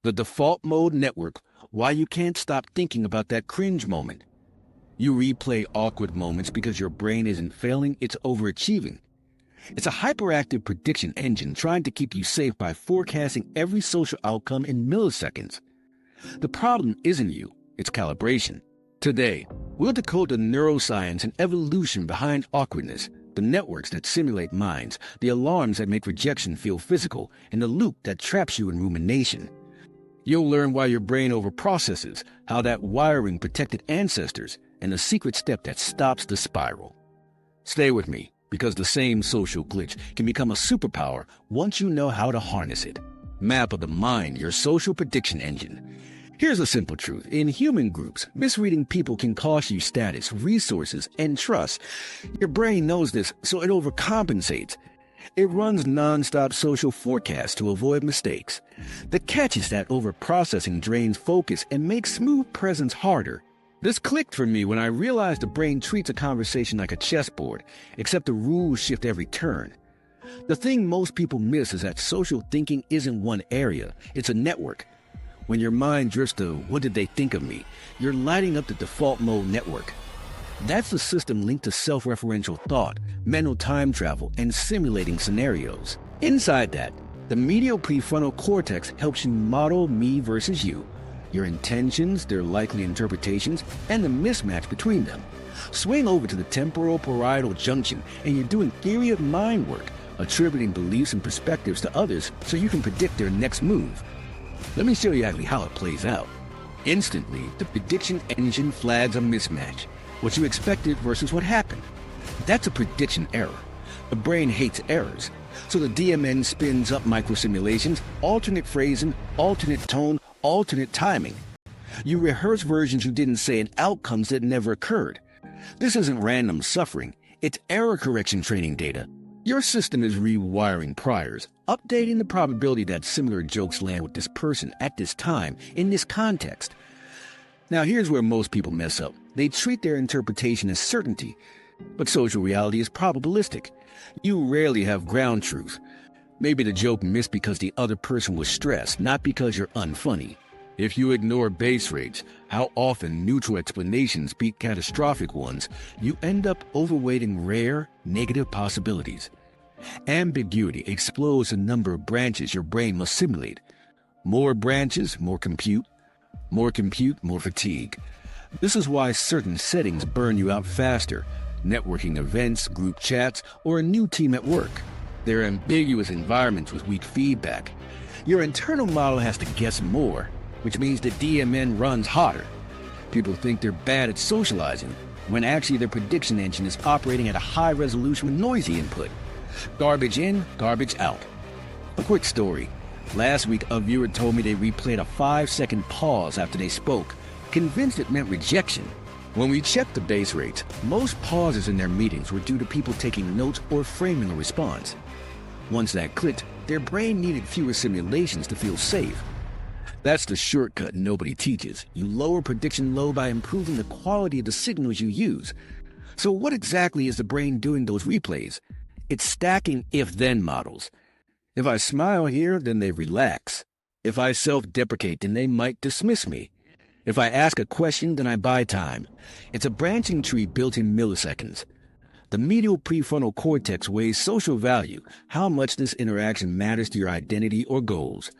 The default mode network, why you can't stop thinking about that cringe moment. You replay awkward moments because your brain isn't failing, it's overachieving. It's a hyperactive prediction engine trying to keep you safe by forecasting every social outcome in milliseconds. The problem isn't you, it's calibration. Today, we'll decode the neuroscience and evolution behind awkwardness, the networks that simulate minds, the alarms that make rejection feel physical, and the loop that traps you in rumination. You'll learn why your brain overprocesses, how that wiring protected ancestors, and the secret step that stops the spiral. Stay with me, because the same social glitch can become a superpower once you know how to harness it. Map of the mind, your social prediction engine. Here's a simple truth. In human groups, misreading people can cost you status, resources, and trust. Your brain knows this, so it overcompensates. It runs non-stop social forecasts to avoid mistakes. The catch is that overprocessing drains focus and makes smooth presence harder. This clicked for me when I realized the brain treats a conversation like a chessboard, except the rules shift every turn. The thing most people miss is that social thinking isn't one area, it's a network. When your mind drifts to, what did they think of me? You're lighting up the default mode network. That's the system linked to self-referential thought, mental time travel, and simulating scenarios. Inside that, the medial prefrontal cortex helps you model me versus you, your intentions, their likely interpretations, and the mismatch between them. Swing over to the temporal parietal junction, and you're doing theory of mind work, attributing beliefs and perspectives to others so you can predict their next move. Let me show you exactly how it plays out. Instantly, the prediction engine flags a mismatch, what you expected versus what happened. That's a prediction error. The brain hates errors, so the DMN spins up microsimulations, alternate phrasing, alternate tone, alternate timing. You rehearse versions you didn't say and outcomes that never occurred. This isn't random suffering, it's error correction training data. Your system is rewiring priors, updating the probability that similar jokes land with this person at this time, in this context. Now here's where most people mess up. They treat their interpretation as certainty, but social reality is probabilistic. You rarely have ground truth. Maybe the joke missed because the other person was stressed, not because you're unfunny. If you ignore base rates, how often neutral explanations beat catastrophic ones, you end up overweighting rare, negative possibilities. Ambiguity explodes the number of branches your brain must simulate. More branches, more compute. More compute, more fatigue. This is why certain settings burn you out faster. Networking events, group chats, or a new team at work. They're ambiguous environments with weak feedback. Your internal model has to guess more, which means the DMN runs hotter. People think they're bad at socializing, when actually their prediction engine is operating at a high resolution with noisy input. Garbage in, garbage out. A quick story. Last week, a viewer told me they replayed a 5-second pause after they spoke, convinced it meant rejection. When we checked the base rates, most pauses in their meetings were due to people taking notes or framing a response. Once that clicked, their brain needed fewer simulations to feel safe. That's the shortcut nobody teaches. You lower prediction load by improving the quality of the signals you use. So what exactly is the brain doing those replays? It's stacking if-then models. If I smile here, then they relax. If I self-deprecate, then they might dismiss me. If I ask a question, then I buy time. It's a branching tree built in milliseconds. The medial prefrontal cortex weighs social value, how much this interaction matters to your identity or goals.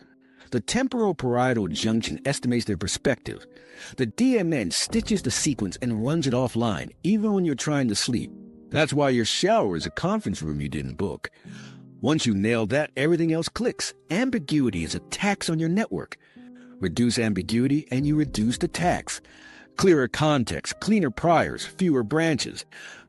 The temporal parietal junction estimates their perspective. The DMN stitches the sequence and runs it offline, even when you're trying to sleep. That's why your shower is a conference room you didn't book. Once you nail that, everything else clicks. Ambiguity is a tax on your network. Reduce ambiguity and you reduce the tax. Clearer context, cleaner priors, fewer branches.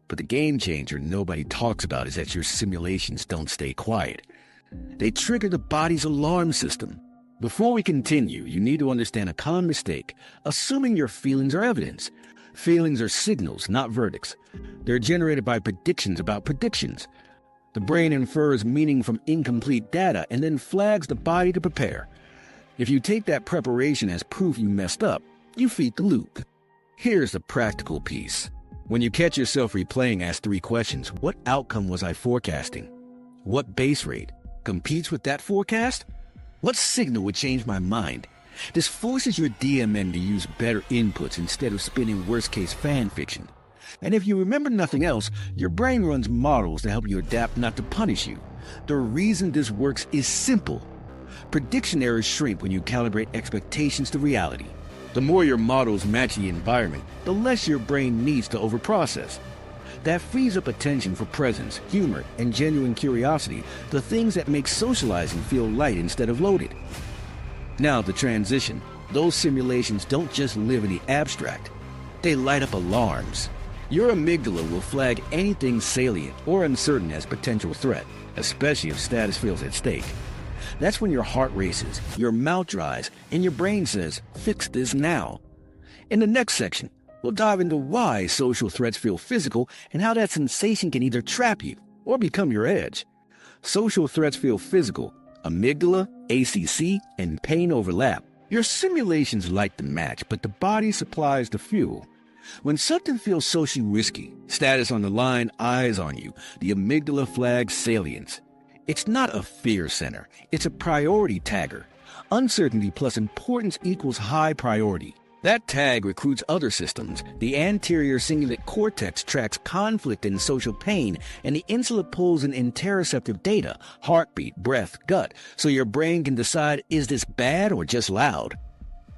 But the game changer nobody talks about is that your simulations don't stay quiet. They trigger the body's alarm system. Before we continue, you need to understand a common mistake, assuming your feelings are evidence. Feelings are signals, not verdicts. They're generated by predictions about predictions. The brain infers meaning from incomplete data and then flags the body to prepare. If you take that preparation as proof you messed up, you feed the loop. Here's the practical piece. When you catch yourself replaying, ask 3 questions. What outcome was I forecasting? What base rate competes with that forecast? What signal would change my mind? This forces your DMN to use better inputs instead of spinning worst-case fan fiction. And if you remember nothing else, your brain runs models to help you adapt, not to punish you. The reason this works is simple. Prediction errors shrink when you calibrate expectations to reality. The more your models match the environment, the less your brain needs to overprocess. That frees up attention for presence, humor, and genuine curiosity, the things that make socializing feel light instead of loaded. Now the transition. Those simulations don't just live in the abstract. They light up alarms. Your amygdala will flag anything salient or uncertain as potential threat, especially if status feels at stake. That's when your heart races, your mouth dries, and your brain says, "Fix this now." In the next section, we'll dive into why social threats feel physical and how that sensation can either trap you or become your edge. Social threats feel physical. Amygdala, ACC, and pain overlap. Your simulations light the match, but the body supplies the fuel. When something feels socially risky, status on the line, eyes on you, the amygdala flags salience. It's not a fear center, it's a priority tagger. Uncertainty plus importance equals high priority. That tag recruits other systems. The anterior cingulate cortex tracks conflict and social pain, and the insula pulls in interoceptive data, heartbeat, breath, gut, so your brain can decide, is this bad or just loud?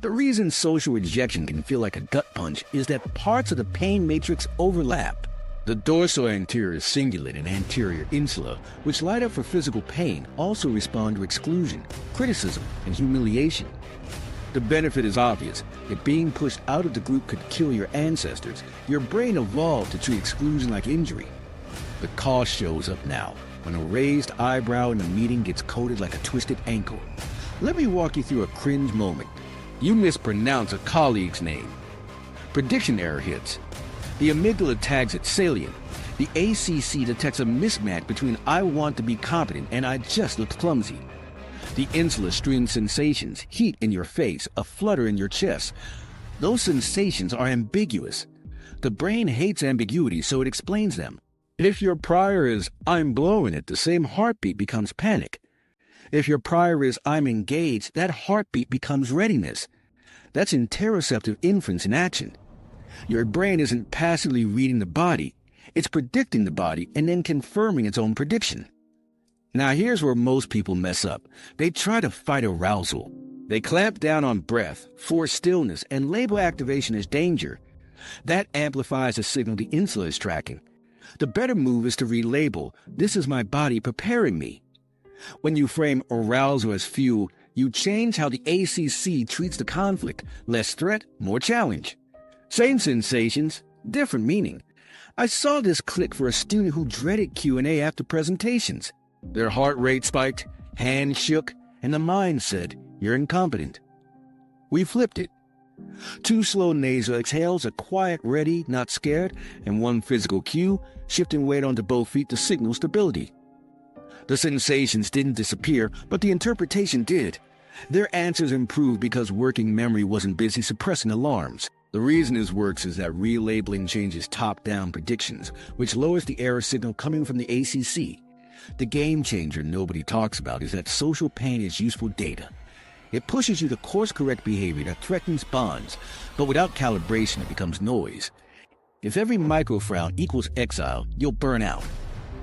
The reason social rejection can feel like a gut punch is that parts of the pain matrix overlap. The dorso-anterior cingulate and anterior insula, which light up for physical pain, also respond to exclusion, criticism, and humiliation. The benefit is obvious. If being pushed out of the group could kill your ancestors, your brain evolved to treat exclusion like injury. The cost shows up now, when a raised eyebrow in a meeting gets coded like a twisted ankle. Let me walk you through a cringe moment. You mispronounce a colleague's name. Prediction error hits. The amygdala tags it salient. The ACC detects a mismatch between I want to be competent and I just look clumsy. The insula streams sensations, heat in your face, a flutter in your chest. Those sensations are ambiguous. The brain hates ambiguity, so it explains them. If your prior is I'm blowing it, the same heartbeat becomes panic. If your prior is I'm engaged, that heartbeat becomes readiness. That's interoceptive inference in action. Your brain isn't passively reading the body. It's predicting the body and then confirming its own prediction. Now here's where most people mess up. They try to fight arousal. They clamp down on breath, force stillness, and label activation as danger. That amplifies the signal the insula is tracking. The better move is to relabel, this is my body preparing me. When you frame arousal as fuel, you change how the ACC treats the conflict. Less threat, more challenge. Same sensations, different meaning. I saw this click for a student who dreaded Q&A after presentations. Their heart rate spiked, hands shook, and the mind said, you're incompetent. We flipped it. 2 slow nasal exhales, a quiet ready, not scared, and 1 physical cue, shifting weight onto both feet to signal stability. The sensations didn't disappear, but the interpretation did. Their answers improved because working memory wasn't busy suppressing alarms. The reason this works is that relabeling changes top-down predictions, which lowers the error signal coming from the ACC. The game changer nobody talks about is that social pain is useful data. It pushes you to course-correct behavior that threatens bonds, but without calibration it becomes noise. If every micro-frown equals exile, you'll burn out.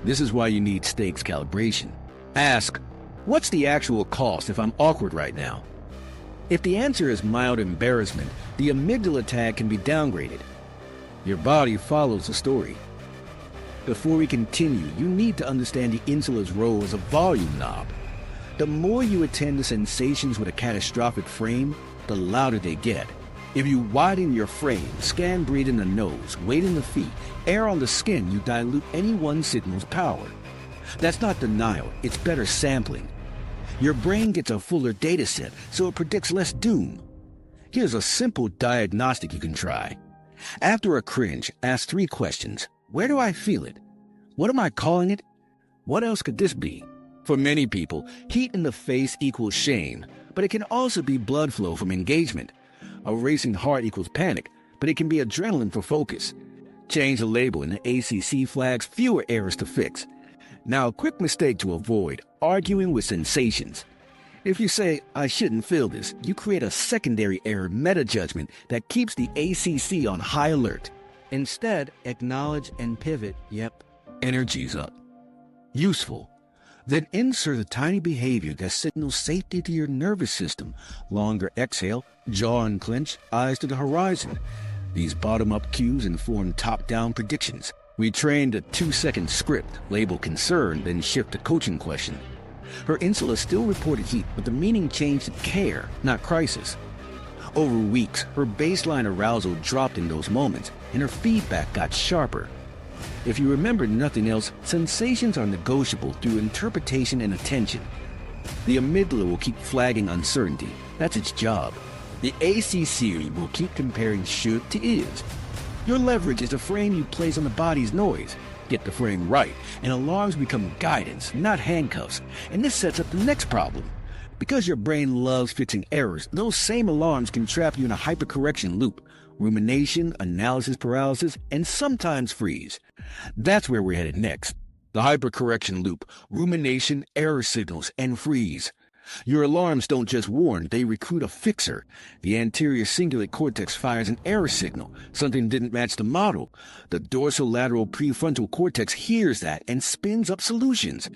This is why you need stakes calibration. Ask, what's the actual cost if I'm awkward right now? If the answer is mild embarrassment, the amygdala tag can be downgraded. Your body follows the story. Before we continue, you need to understand the insula's role as a volume knob. The more you attend to sensations with a catastrophic frame, the louder they get. If you widen your frame, scan breathe in the nose, weight in the feet, air on the skin, you dilute any one signal's power. That's not denial, it's better sampling. Your brain gets a fuller data set, so it predicts less doom. Here's a simple diagnostic you can try. After a cringe, ask 3 questions. Where do I feel it? What am I calling it? What else could this be? For many people, heat in the face equals shame, but it can also be blood flow from engagement. A racing heart equals panic, but it can be adrenaline for focus. Change the label and the ACC flags fewer errors to fix. Now, a quick mistake to avoid, arguing with sensations. If you say, I shouldn't feel this, you create a secondary error meta-judgment that keeps the ACC on high alert. Instead, acknowledge and pivot, yep, energy's up. Useful. Then insert a tiny behavior that signals safety to your nervous system. Longer exhale, jaw unclench, eyes to the horizon. These bottom-up cues inform top-down predictions. We trained a 2-second script, label concern, then shift to coaching question. Her insula still reported heat, but the meaning changed to care, not crisis. Over weeks, her baseline arousal dropped in those moments, and her feedback got sharper. If you remember nothing else, sensations are negotiable through interpretation and attention. The amygdala will keep flagging uncertainty. That's its job. The ACC will keep comparing should to is. Your leverage is the frame you place on the body's noise. Get the frame right, and alarms become guidance, not handcuffs. And this sets up the next problem. Because your brain loves fixing errors, those same alarms can trap you in a hypercorrection loop. Rumination, analysis paralysis, and sometimes freeze. That's where we're headed next. The hypercorrection loop, rumination, error signals, and freeze. Your alarms don't just warn, they recruit a fixer. The anterior cingulate cortex fires an error signal. Something didn't match the model. The dorsolateral prefrontal cortex hears that and spins up solutions.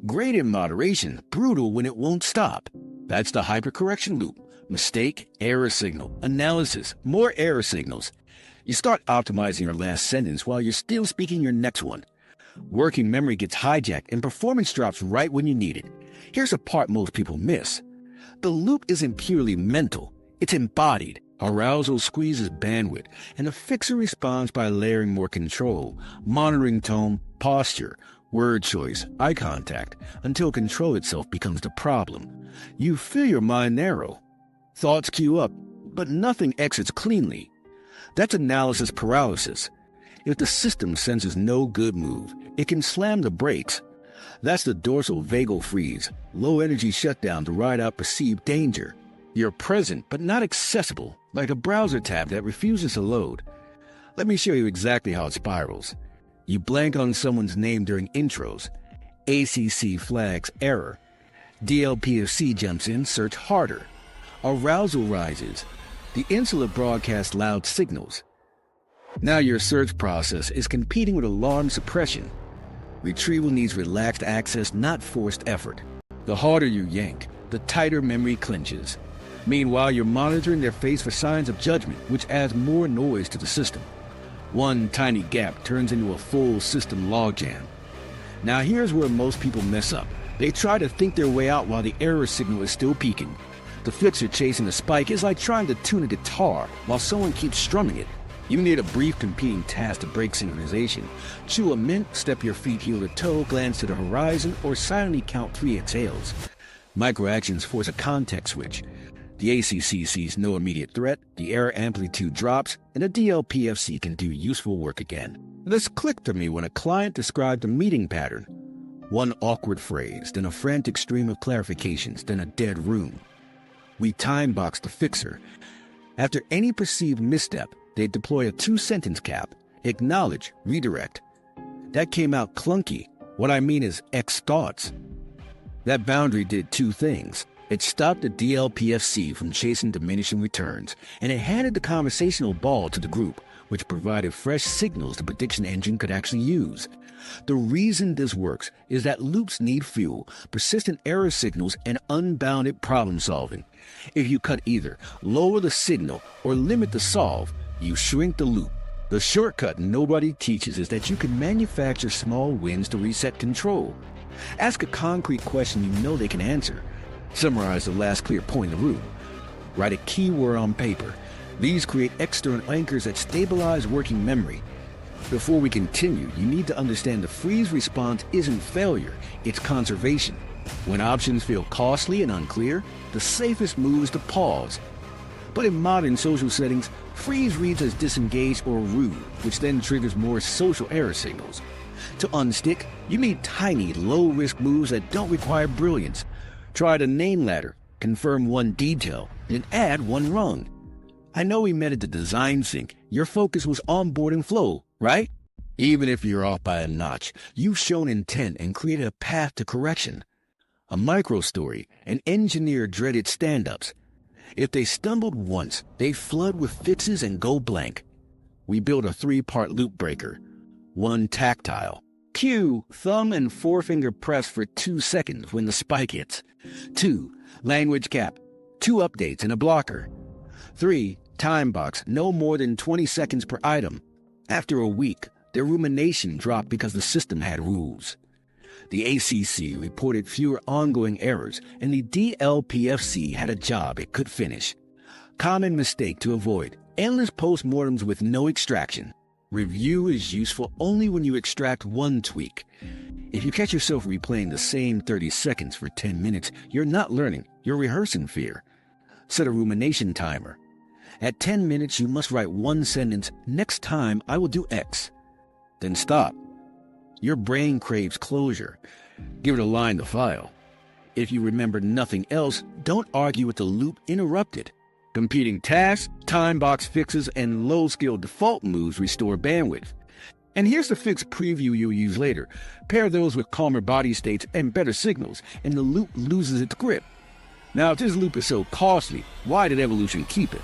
Great in moderation, brutal when it won't stop. That's the hypercorrection loop. Mistake, error signal, analysis, more error signals. You start optimizing your last sentence while you're still speaking your next one. Working memory gets hijacked and performance drops right when you need it. Here's a part most people miss. The loop isn't purely mental, it's embodied. Arousal squeezes bandwidth, and the fixer responds by layering more control, monitoring tone, posture, word choice, eye contact, until control itself becomes the problem. You feel your mind narrow. Thoughts queue up, but nothing exits cleanly. That's analysis paralysis. If the system senses no good move, it can slam the brakes. That's the dorsal vagal freeze, low-energy shutdown to ride out perceived danger. You're present, but not accessible, like a browser tab that refuses to load. Let me show you exactly how it spirals. You blank on someone's name during intros. ACC flags error. DLPFC jumps in, search harder. Arousal rises. The insula broadcasts loud signals. Now your search process is competing with alarm suppression. Retrieval needs relaxed access, not forced effort. The harder you yank, the tighter memory clenches. Meanwhile, you're monitoring their face for signs of judgment, which adds more noise to the system. One tiny gap turns into a full system logjam. Now here's where most people mess up. They try to think their way out while the error signal is still peaking. The fixer chasing a spike is like trying to tune a guitar while someone keeps strumming it. You need a brief competing task to break synchronization. Chew a mint, step your feet heel to toe, glance to the horizon, or silently count 3 exhales. Microactions force a context switch. The ACC sees no immediate threat, the error amplitude drops, and the DLPFC can do useful work again. This clicked to me when a client described a meeting pattern. One awkward phrase, then a frantic stream of clarifications, then a dead room. We time-boxed the fixer. After any perceived misstep, they deploy a 2-sentence cap, acknowledge, redirect. That came out clunky. What I mean is X thoughts. That boundary did 2 things. It stopped the DLPFC from chasing diminishing returns, and it handed the conversational ball to the group, which provided fresh signals the prediction engine could actually use. The reason this works is that loops need fuel, persistent error signals, and unbounded problem solving. If you cut either, lower the signal, or limit the solve, you shrink the loop. The shortcut nobody teaches is that you can manufacture small wins to reset control. Ask a concrete question you know they can answer. Summarize the last clear point in the room. Write a keyword on paper. These create external anchors that stabilize working memory. Before we continue, you need to understand the freeze response isn't failure, it's conservation. When options feel costly and unclear, the safest move is to pause. But in modern social settings, freeze reads as disengaged or rude, which then triggers more social error signals. To unstick, you need tiny, low-risk moves that don't require brilliance. Try the name ladder, confirm one detail, then add one rung. I know we met at the design sync. Your focus was onboard and flow, right? Even if you're off by a notch, you've shown intent and created a path to correction. A micro-story, an engineer dreaded stand-ups. If they stumbled once, they flood with fixes and go blank. We built a 3-part loop breaker. 1 tactile. Cue, thumb and forefinger press for 2 seconds when the spike hits. 2, language cap. 2 updates and a blocker. 3, time box, no more than 20 seconds per item. After a week, their rumination dropped because the system had rules. The ACC reported fewer ongoing errors, and the DLPFC had a job it could finish. Common mistake to avoid: endless postmortems with no extraction. Review is useful only when you extract one tweak. If you catch yourself replaying the same 30 seconds for 10 minutes, you're not learning, you're rehearsing fear. Set a rumination timer. At 10 minutes, you must write 1 sentence: next time I will do X. Then stop. Your brain craves closure. Give it a line to file. If you remember nothing else, don't argue with the loop interrupted. Competing tasks, time box fixes, and low-skill default moves restore bandwidth. And here's the fixed preview you'll use later. Pair those with calmer body states and better signals, and the loop loses its grip. Now, if this loop is so costly, why did evolution keep it?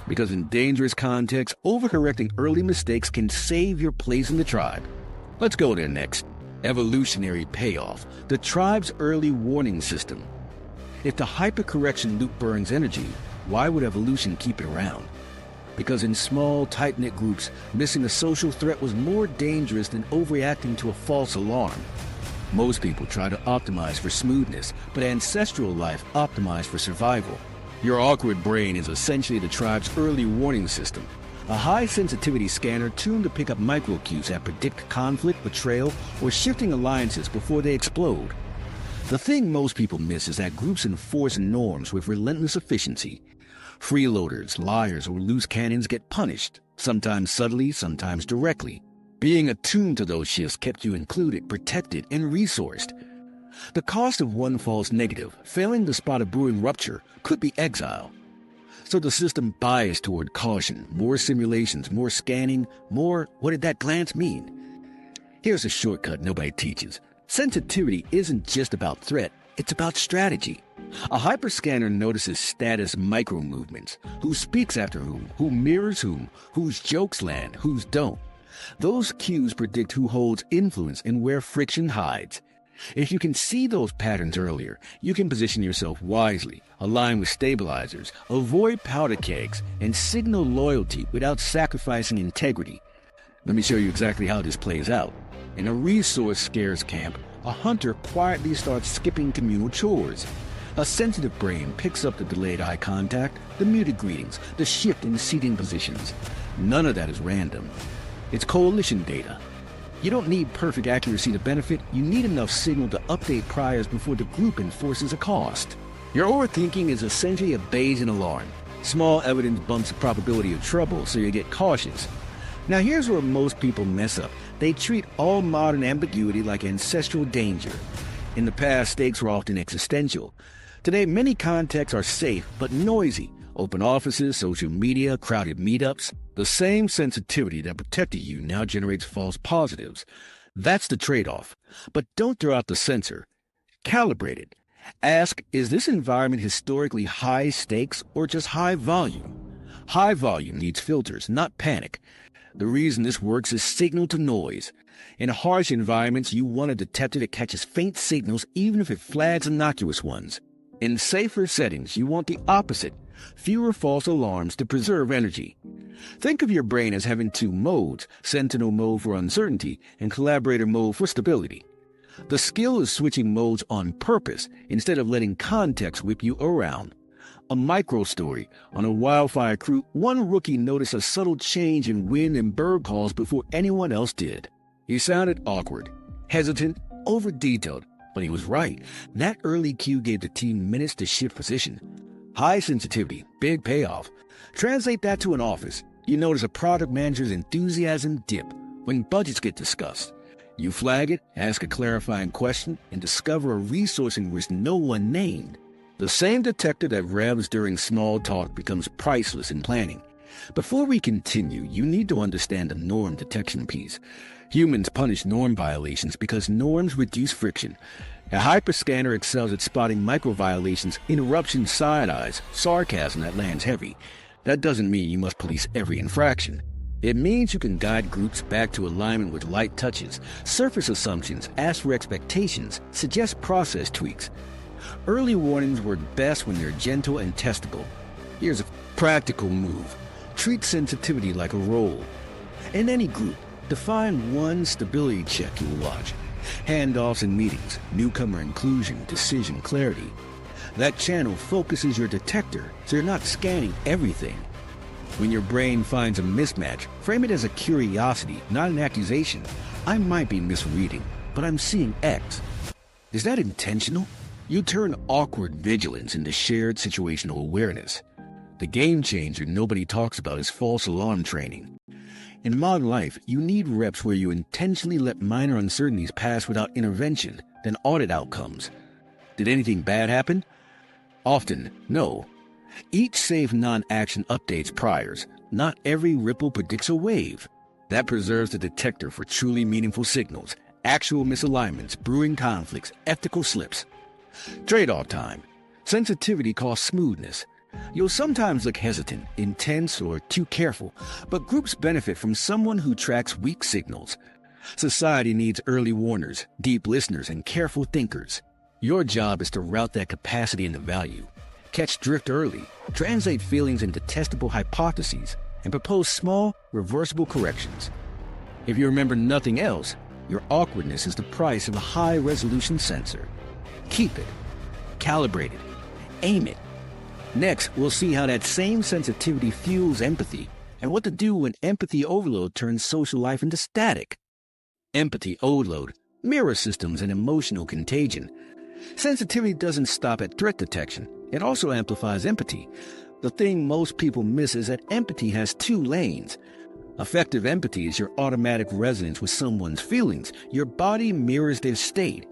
Because in dangerous contexts, overcorrecting early mistakes can save your place in the tribe. Let's go there next. Evolutionary Payoff, the tribe's early warning system. If the hypercorrection loop burns energy, why would evolution keep it around? Because in small, tight-knit groups, missing a social threat was more dangerous than overreacting to a false alarm. Most people try to optimize for smoothness, but ancestral life optimized for survival. Your awkward brain is essentially the tribe's early warning system. A high-sensitivity scanner tuned to pick up micro-cues that predict conflict, betrayal, or shifting alliances before they explode. The thing most people miss is that groups enforce norms with relentless efficiency. Freeloaders, liars, or loose cannons get punished, sometimes subtly, sometimes directly. Being attuned to those shifts kept you included, protected, and resourced. The cost of one false negative, failing to spot a brewing rupture, could be exile. So the system biased toward caution, more simulations, more scanning, more "what did that glance mean?" Here's a shortcut nobody teaches. Sensitivity isn't just about threat, it's about strategy. A hyperscanner notices status micro-movements: who speaks after whom, who mirrors whom, whose jokes land, whose don't. Those cues predict who holds influence and where friction hides. If you can see those patterns earlier, you can position yourself wisely, align with stabilizers, avoid powder kegs, and signal loyalty without sacrificing integrity. Let me show you exactly how this plays out. In a resource scarce camp, a hunter quietly starts skipping communal chores. A sensitive brain picks up the delayed eye contact, the muted greetings, the shift in seating positions. None of that is random. It's coalition data. You don't need perfect accuracy to benefit, you need enough signal to update priors before the group enforces a cost. Your overthinking is essentially a Bayesian alarm. Small evidence bumps the probability of trouble, so you get cautious. Now here's where most people mess up. They treat all modern ambiguity like ancestral danger. In the past, stakes were often existential. Today, many contexts are safe but noisy. Open offices, social media, crowded meetups. The same sensitivity that protected you now generates false positives. That's the trade-off. But don't throw out the sensor. Calibrate it. Ask, is this environment historically high stakes or just high volume? High volume needs filters, not panic. The reason this works is signal to noise. In harsh environments, you want a detector that catches faint signals even if it flags innocuous ones. In safer settings, you want the opposite. Fewer false alarms to preserve energy. Think of your brain as having 2 modes: Sentinel mode for uncertainty and Collaborator mode for stability. The skill is switching modes on purpose instead of letting context whip you around. A micro story. On a wildfire crew, one rookie noticed a subtle change in wind and bird calls before anyone else did. He sounded awkward, hesitant, over-detailed, but he was right. That early cue gave the team minutes to shift position. High sensitivity, big payoff. Translate that to an office. You notice a product manager's enthusiasm dip when budgets get discussed. You flag it, ask a clarifying question, and discover a resourcing risk no one named. The same detector that revs during small talk becomes priceless in planning. Before we continue, you need to understand the norm detection piece. Humans punish norm violations because norms reduce friction. A hyperscanner excels at spotting micro-violations, interruptions, side eyes, sarcasm that lands heavy. That doesn't mean you must police every infraction. It means you can guide groups back to alignment with light touches, surface assumptions, ask for expectations, suggest process tweaks. Early warnings work best when they're gentle and testable. Here's a practical move. Treat sensitivity like a role. In any group, define one stability check you will watch. Handoffs in meetings, newcomer inclusion, decision clarity. That channel focuses your detector, so you're not scanning everything. When your brain finds a mismatch, frame it as a curiosity, not an accusation. I might be misreading, but I'm seeing X. Is that intentional? You turn awkward vigilance into shared situational awareness. The game changer nobody talks about is false alarm training. In modern life, you need reps where you intentionally let minor uncertainties pass without intervention, then audit outcomes. Did anything bad happen? Often, no. Each safe non-action updates priors. Not every ripple predicts a wave. That preserves the detector for truly meaningful signals, actual misalignments, brewing conflicts, ethical slips. Trade-off time. Sensitivity costs smoothness. You'll sometimes look hesitant, intense, or too careful, but groups benefit from someone who tracks weak signals. Society needs early warners, deep listeners, and careful thinkers. Your job is to route that capacity into value. Catch drift early, translate feelings into testable hypotheses, and propose small, reversible corrections. If you remember nothing else, your awkwardness is the price of a high-resolution sensor. Keep it. Calibrate it. Aim it. Next, we'll see how that same sensitivity fuels empathy, and what to do when empathy overload turns social life into static. Empathy overload, mirror systems, and emotional contagion. Sensitivity doesn't stop at threat detection. It also amplifies empathy. The thing most people miss is that empathy has two lanes. Affective empathy is your automatic resonance with someone's feelings. Your body mirrors their state.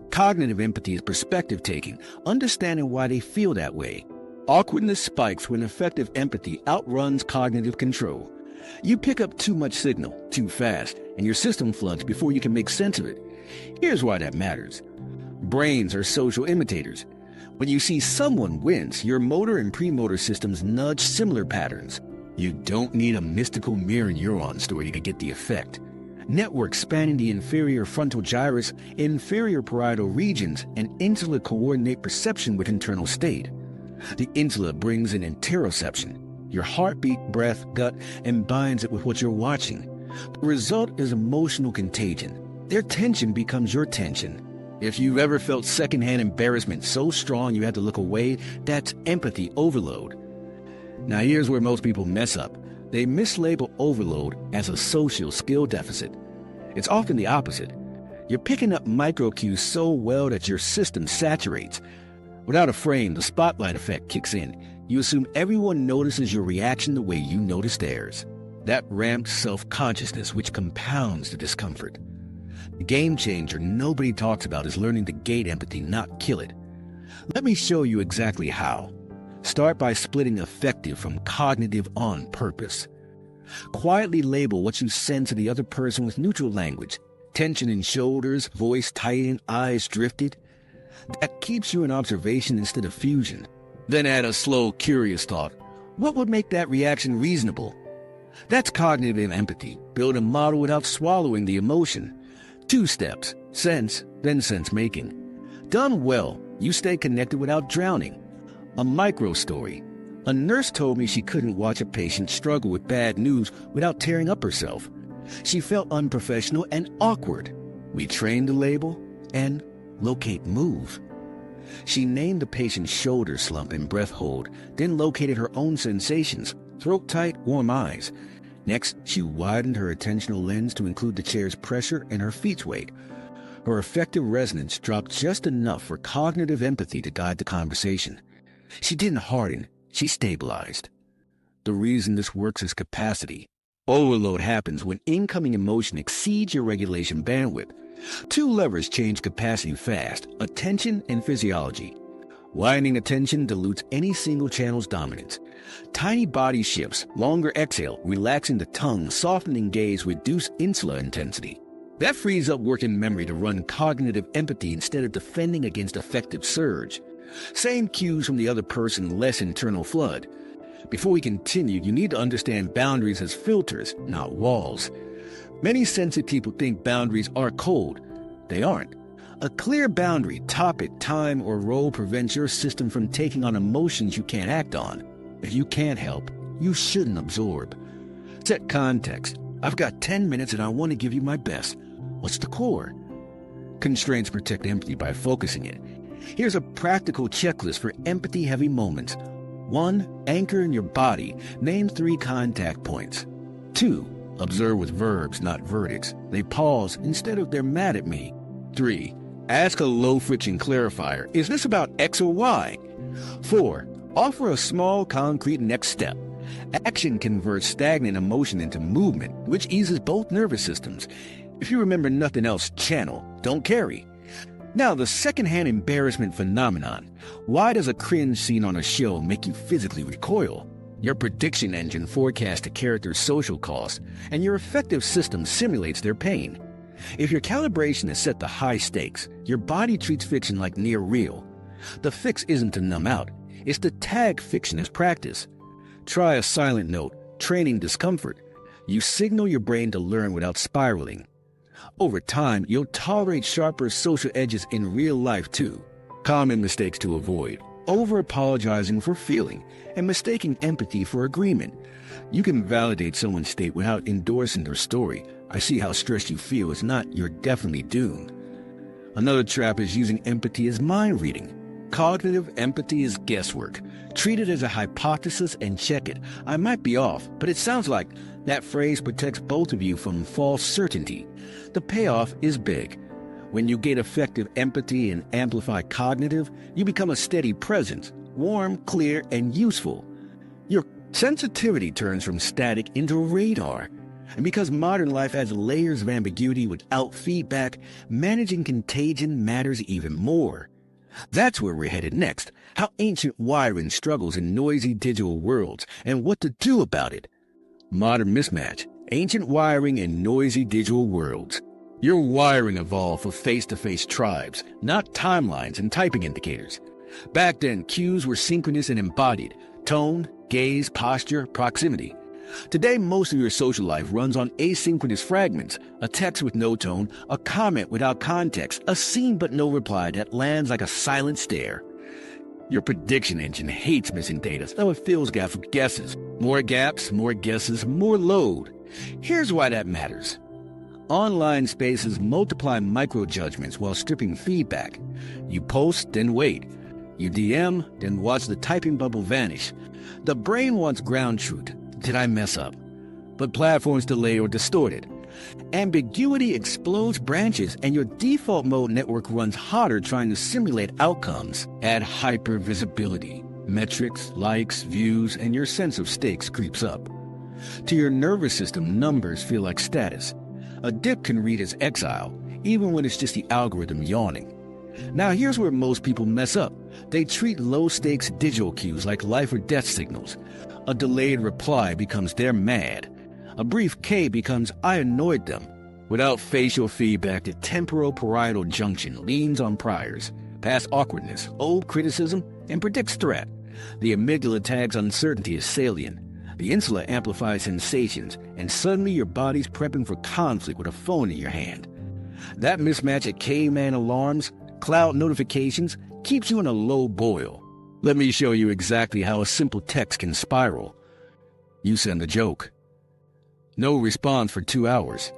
Cognitive empathy is perspective-taking, understanding why they feel that way. Awkwardness spikes when effective empathy outruns cognitive control. You pick up too much signal, too fast, and your system floods before you can make sense of it. Here's why that matters. Brains are social imitators. When you see someone wince, your motor and premotor systems nudge similar patterns. You don't need a mystical mirror neuron story to get the effect. Networks spanning the inferior frontal gyrus, inferior parietal regions, and insula coordinate perception with internal state. The insula brings in interoception, your heartbeat, breath, gut, and binds it with what you're watching. The result is emotional contagion. Their tension becomes your tension. If you've ever felt secondhand embarrassment so strong you had to look away, that's empathy overload. Now here's where most people mess up. They mislabel overload as a social skill deficit. It's often the opposite. You're picking up micro cues so well that your system saturates. Without a frame, the spotlight effect kicks in. You assume everyone notices your reaction the way you notice theirs. That ramped self-consciousness which compounds the discomfort. The game changer nobody talks about is learning to gate empathy, not kill it. Let me show you exactly how. Start by splitting affective from cognitive on purpose. Quietly label what you send to the other person with neutral language. Tension in shoulders, voice tightened, eyes drifted. That keeps you in observation instead of fusion. Then add a slow, curious thought. What would make that reaction reasonable? That's cognitive empathy. Build a model without swallowing the emotion. 2 steps. Sense, then sense-making. Done well, you stay connected without drowning. A micro story. A nurse told me she couldn't watch a patient struggle with bad news without tearing up herself. She felt unprofessional and awkward. We trained the label and locate move. She named the patient's shoulder slump and breath hold, then located her own sensations, throat tight, warm eyes. Next, she widened her attentional lens to include the chair's pressure and her feet's weight. Her effective resonance dropped just enough for cognitive empathy to guide the conversation. She didn't harden, she stabilized. The reason this works is capacity. Overload happens when incoming emotion exceeds your regulation bandwidth. 2 levers change capacity fast: attention and physiology. Widening attention dilutes any single channel's dominance. Tiny body shifts, longer exhale, relaxing the tongue, softening gaze reduce insula intensity. That frees up working memory to run cognitive empathy instead of defending against affective surge. Same cues from the other person, less internal flood. Before we continue, you need to understand boundaries as filters, not walls. Many sensitive people think boundaries are cold. They aren't. A clear boundary, topic, time, or role prevents your system from taking on emotions you can't act on. If you can't help, you shouldn't absorb. Set context. I've got 10 minutes and I want to give you my best. What's the core? Constraints protect empathy by focusing it. Here's a practical checklist for empathy-heavy moments. 1. Anchor in your body. Name 3 contact points. 2. Observe with verbs, not verdicts. They pause instead of they're mad at me. 3. Ask a low-friction clarifier. Is this about X or Y? 4. Offer a small, concrete next step. Action converts stagnant emotion into movement, which eases both nervous systems. If you remember nothing else, channel, don't carry. Now, the secondhand embarrassment phenomenon. Why does a cringe scene on a show make you physically recoil? Your prediction engine forecasts a character's social cost, and your affective system simulates their pain. If your calibration is set to high stakes, your body treats fiction like near real. The fix isn't to numb out, it's to tag fiction as practice. Try a silent note, training discomfort. You signal your brain to learn without spiraling. Over time, you'll tolerate sharper social edges in real life too. Common mistakes to avoid: over-apologizing for feeling and mistaking empathy for agreement. You can validate someone's state without endorsing their story. I see how stressed you feel is not, you're definitely doomed. Another trap is using empathy as mind reading. Cognitive empathy is guesswork. Treat it as a hypothesis and check it. I might be off, but it sounds like that phrase protects both of you from false certainty. The payoff is big. When you get effective empathy and amplify cognitive, you become a steady presence, warm, clear, and useful. Your sensitivity turns from static into radar. And because modern life has layers of ambiguity without feedback, managing contagion matters even more. That's where we're headed next: how ancient wiring struggles in noisy digital worlds and what to do about it. Modern mismatch: ancient wiring in noisy digital worlds. Your wiring evolved for face-to-face tribes, not timelines and typing indicators. Back then, cues were synchronous and embodied: tone, gaze, posture, proximity. Today, most of your social life runs on asynchronous fragments: a text with no tone, a comment without context, a scene but no reply that lands like a silent stare. Your prediction engine hates missing data, so it fills gaps with guesses. More gaps, more guesses, more load. Here's why that matters. Online spaces multiply micro-judgments while stripping feedback. You post, then wait. You DM, then watch the typing bubble vanish. The brain wants ground truth. Did I mess up? But platforms delay or distort it. Ambiguity explodes branches, and your default mode network runs hotter trying to simulate outcomes. Add hypervisibility. Metrics, likes, views, and your sense of stakes creeps up. To your nervous system, numbers feel like status. A dip can read as exile, even when it's just the algorithm yawning. Now here's where most people mess up. They treat low-stakes digital cues like life or death signals. A delayed reply becomes they're mad. A brief K becomes I annoyed them. Without facial feedback, the temporal-parietal junction leans on priors, past awkwardness, old criticism, and predicts threat. The amygdala tags uncertainty as salient. The insula amplifies sensations, and suddenly your body's prepping for conflict with a phone in your hand. That mismatch at caveman alarms, cloud notifications, keeps you in a low boil. Let me show you exactly how a simple text can spiral. You send a joke. No response for 2 hours.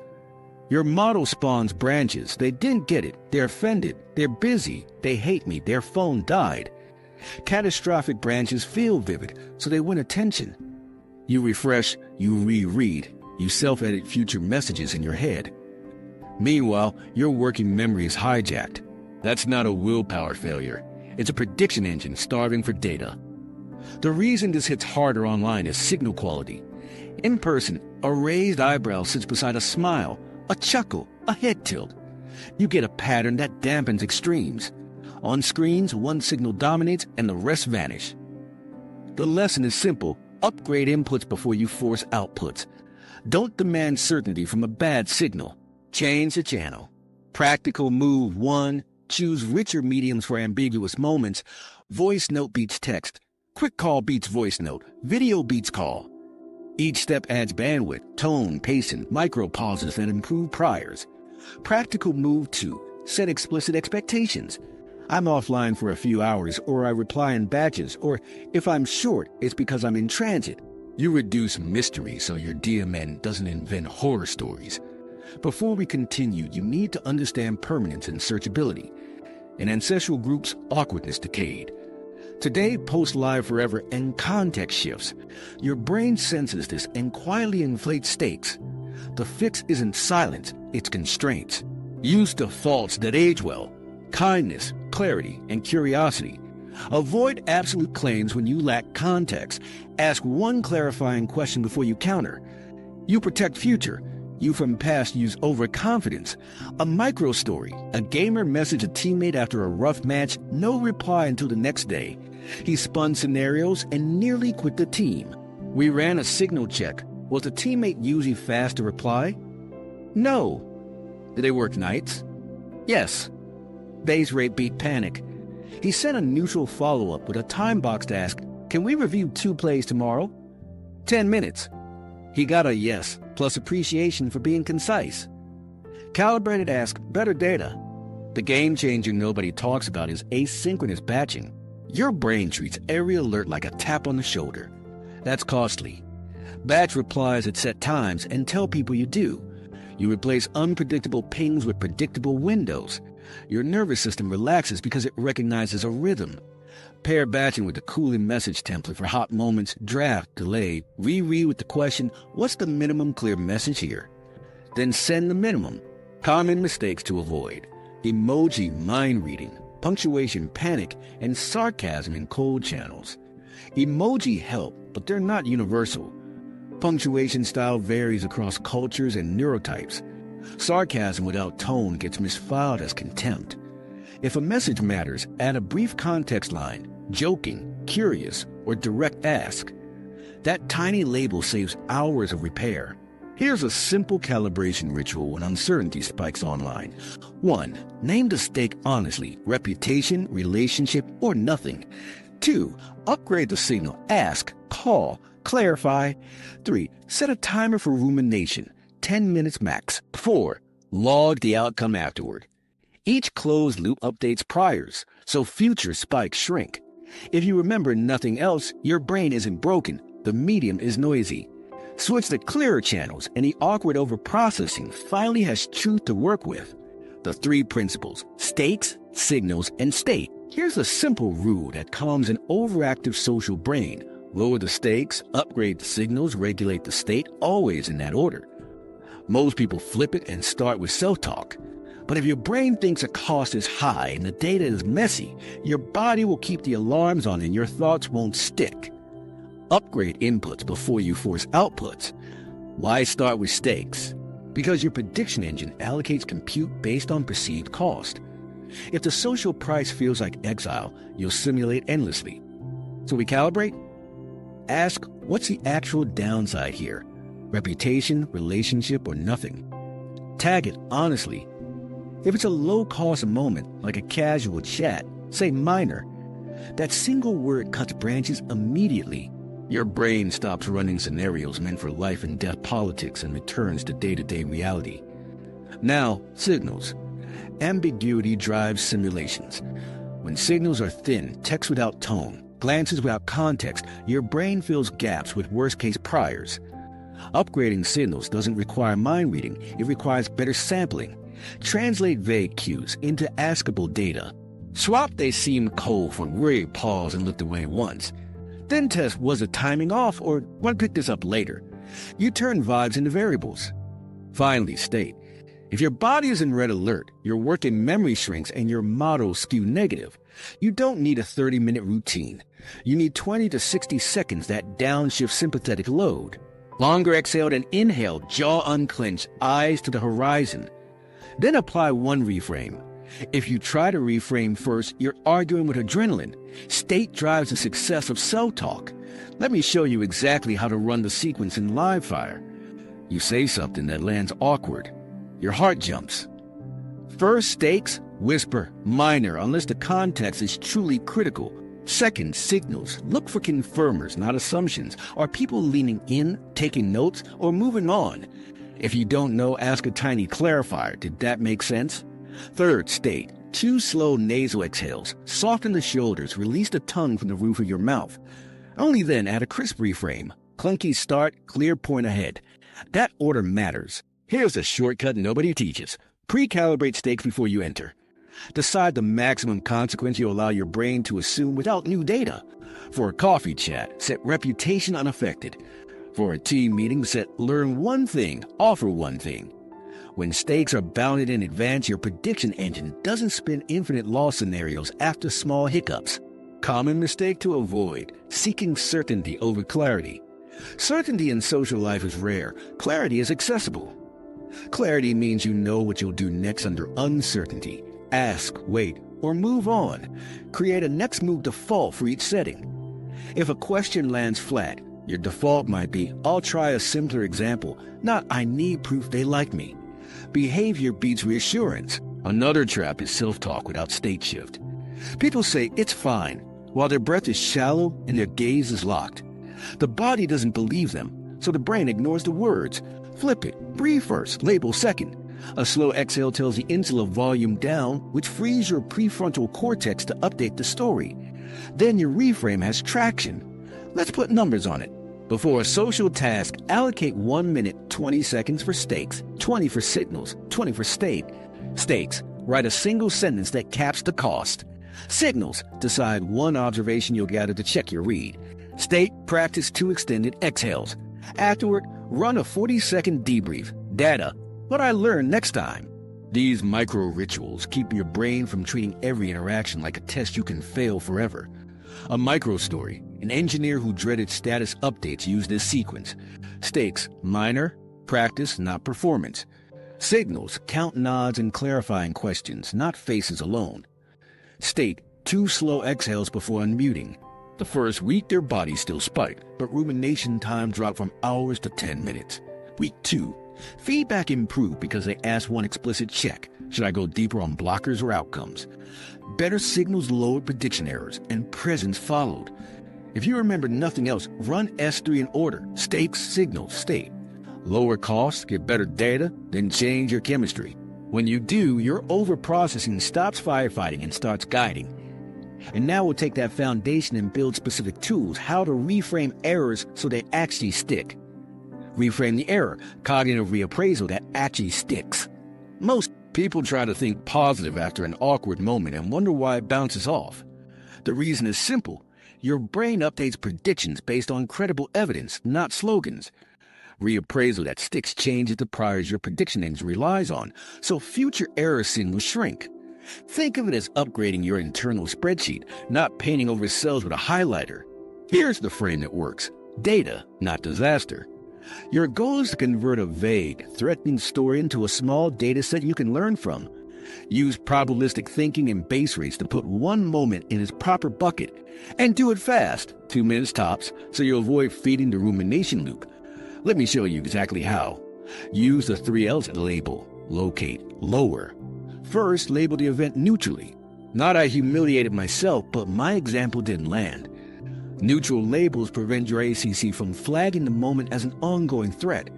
Your model spawns branches. They didn't get it. They're offended. They're busy. They hate me. Their phone died. Catastrophic branches feel vivid, so they win attention. You refresh, you reread, you self-edit future messages in your head. Meanwhile, your working memory is hijacked. That's not a willpower failure. It's a prediction engine starving for data. The reason this hits harder online is signal quality. In person, a raised eyebrow sits beside a smile, a chuckle, a head tilt. You get a pattern that dampens extremes. On screens, one signal dominates and the rest vanish. The lesson is simple. Upgrade inputs before you force outputs. Don't demand certainty from a bad signal. Change the channel. Practical move 1. Choose richer mediums for ambiguous moments. Voice note beats text. Quick call beats voice note. Video beats call. Each step adds bandwidth, tone, pacing, micro pauses that improve priors. Practical move 2. Set explicit expectations. I'm offline for a few hours, or I reply in batches, or if I'm short, it's because I'm in transit. You reduce mystery so your DMN doesn't invent horror stories. Before we continue, you need to understand permanence and searchability. In ancestral groups, awkwardness decayed. Today, post-live forever and context shifts. Your brain senses this and quietly inflates stakes. The fix isn't silence, it's constraints. Use defaults that age well. Kindness, clarity, and curiosity. Avoid absolute claims when you lack context. Ask one clarifying question before you counter. You protect future. You from past use overconfidence. A micro story. A gamer messaged a teammate after a rough match, no reply until the next day. He spun scenarios and nearly quit the team. We ran a signal check. Was the teammate usually fast to reply? No. Did they work nights? Yes. Base rate beat panic. He sent a neutral follow-up with a time box to ask, can we review 2 plays tomorrow? 10 minutes. He got a yes, plus appreciation for being concise. Calibrated asked, better data. The game changer nobody talks about is asynchronous batching. Your brain treats every alert like a tap on the shoulder. That's costly. Batch replies at set times and tell people you do. You replace unpredictable pings with predictable windows. Your nervous system relaxes because it recognizes a rhythm. Pair batching with the cooling message template for hot moments, draft, delay, reread with the question, what's the minimum clear message here? Then send the minimum. Common mistakes to avoid. Emoji mind reading, punctuation panic, and sarcasm in cold channels. Emoji help, but they're not universal. Punctuation style varies across cultures and neurotypes. Sarcasm without tone gets misfiled as contempt. If a message matters, add a brief context line, joking, curious, or direct ask. That tiny label saves hours of repair. Here's a simple calibration ritual when uncertainty spikes online. 1. Name the stake honestly, reputation, relationship, or nothing. 2. Upgrade the signal, ask, call, clarify. 3. Set a timer for rumination, 10 minutes max. 4. Log the outcome afterward. Each closed loop updates priors, so future spikes shrink. If you remember nothing else, your brain isn't broken, the medium is noisy. Switch to clearer channels, and the awkward overprocessing finally has truth to work with. The 3 principles: stakes, signals, and state. Here's a simple rule that calms an overactive social brain. Lower the stakes, upgrade the signals, regulate the state, always in that order. Most people flip it and start with self-talk. But if your brain thinks a cost is high and the data is messy, your body will keep the alarms on and your thoughts won't stick. Upgrade inputs before you force outputs. Why start with stakes? Because your prediction engine allocates compute based on perceived cost. If the social price feels like exile, you'll simulate endlessly. So we calibrate? Ask, what's the actual downside here? Reputation, relationship, or nothing? Tag it honestly. If it's a low-cost moment, like a casual chat, say minor. That single word cuts branches immediately. Your brain stops running scenarios meant for life and death politics and returns to day-to-day reality. Now, signals. Ambiguity drives simulations. When signals are thin, text without tone, glances without context, your brain fills gaps with worst-case priors. Upgrading signals doesn't require mind reading, it requires better sampling. Translate vague cues into askable data. Swap they seem cold for worry, pause, and looked away once. Then test, was the timing off, or want to pick this up later? You turn vibes into variables. Finally, state. If your body is in red alert, your working memory shrinks, and your models skew negative. You don't need a 30-minute routine. You need 20 to 60 seconds that downshift sympathetic load. Longer exhale than inhale, jaw unclenched, eyes to the horizon. Then apply one reframe. If you try to reframe first, you're arguing with adrenaline. State drives the success of self-talk. Let me show you exactly how to run the sequence in live fire. You say something that lands awkward. Your heart jumps. First, stakes, whisper, minor, unless the context is truly critical. Second, signals. Look for confirmers, not assumptions. Are people leaning in, taking notes, or moving on? If you don't know, ask a tiny clarifier. Did that make sense? Third, state. 2 slow nasal exhales. Soften the shoulders. Release the tongue from the roof of your mouth. Only then add a crisp reframe. Clunky start, clear point ahead. That order matters. Here's a shortcut nobody teaches. Pre-calibrate stakes before you enter. Decide the maximum consequence you allow your brain to assume without new data. For a coffee chat, set reputation unaffected. For a team meeting, set learn one thing, offer one thing. When stakes are bounded in advance, your prediction engine doesn't spin infinite loss scenarios after small hiccups. Common mistake to avoid, seeking certainty over clarity. Certainty in social life is rare. Clarity is accessible. Clarity means you know what you'll do next under uncertainty. Ask, wait, or move on. Create a next move default for each setting. If a question lands flat, your default might be, I'll try a simpler example, not I need proof they like me. Behavior beats reassurance. Another trap is self-talk without state shift. People say it's fine, while their breath is shallow and their gaze is locked. The body doesn't believe them, so the brain ignores the words. Flip it. Breathe first, label second. A slow exhale tells the insula volume down, which frees your prefrontal cortex to update the story. Then your reframe has traction. Let's put numbers on it. Before a social task, allocate 1 minute, 20 seconds for stakes, 20 for signals, 20 for state. Stakes, write a single sentence that caps the cost. Signals, decide one observation you'll gather to check your read. State, practice 2 extended exhales. Afterward, run a 40-second debrief. Data, what I learned next time. These micro rituals keep your brain from treating every interaction like a test you can fail forever. A micro story. An engineer who dreaded status updates used this sequence. Stakes, minor, practice, not performance. Signals, count nods and clarifying questions, not faces alone. State, 2 slow exhales before unmuting. The first week, their body still spiked, but rumination time dropped from hours to 10 minutes. Week 2, feedback improved because they asked one explicit check. Should I go deeper on blockers or outcomes? Better signals lowered prediction errors, and presence followed. If you remember nothing else, run S3 in order. Stakes, signals, state. Lower costs, get better data, then change your chemistry. When you do, your overprocessing stops firefighting and starts guiding. And now we'll take that foundation and build specific tools, how to reframe errors so they actually stick. Reframe the error, cognitive reappraisal that actually sticks. Most people try to think positive after an awkward moment and wonder why it bounces off. The reason is simple. Your brain updates predictions based on credible evidence, not slogans. Reappraisal that sticks changes the priors your prediction engine relies on, so future error signals shrink. Think of it as upgrading your internal spreadsheet, not painting over cells with a highlighter. Here's the frame that works. Data, not disaster. Your goal is to convert a vague, threatening story into a small data set you can learn from. Use probabilistic thinking and base rates to put one moment in its proper bucket. And do it fast, 2 minutes tops, so you avoid feeding the rumination loop. Let me show you exactly how. Use the 3 L's label. Locate, lower. First, label the event neutrally. Not I humiliated myself, but my example didn't land. Neutral labels prevent your ACC from flagging the moment as an ongoing threat.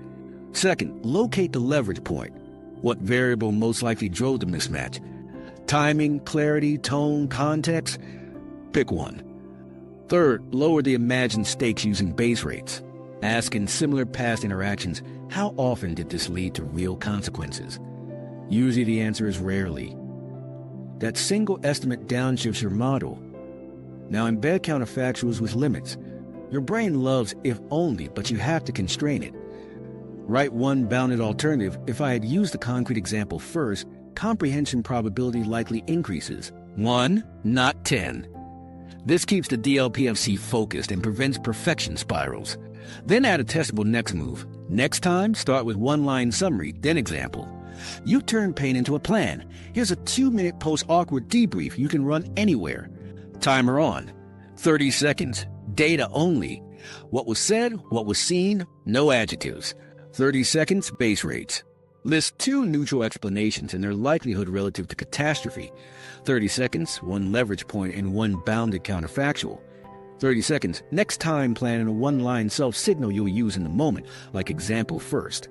Second, locate the leverage point. What variable most likely drove the mismatch? Timing, clarity, tone, context? Pick one. Third, lower the imagined stakes using base rates. Ask in similar past interactions, how often did this lead to real consequences? Usually the answer is rarely. That single estimate downshifts your model. Now embed counterfactuals with limits. Your brain loves if only, but you have to constrain it. Write one bounded alternative. If I had used the concrete example first, comprehension probability likely increases. 1, not 10. This keeps the DLPFC focused and prevents perfection spirals. Then add a testable next move. Next time, start with one-line summary, then example. You turn pain into a plan. Here's a 2-minute post-awkward debrief you can run anywhere. Timer on. 30 seconds. Data only. What was said, what was seen, no adjectives. 30 seconds, base rates. List two neutral explanations and their likelihood relative to catastrophe. 30 seconds, one leverage point, and one bounded counterfactual. 30 seconds, next time plan in a one-line self-signal you'll use in the moment, like example first.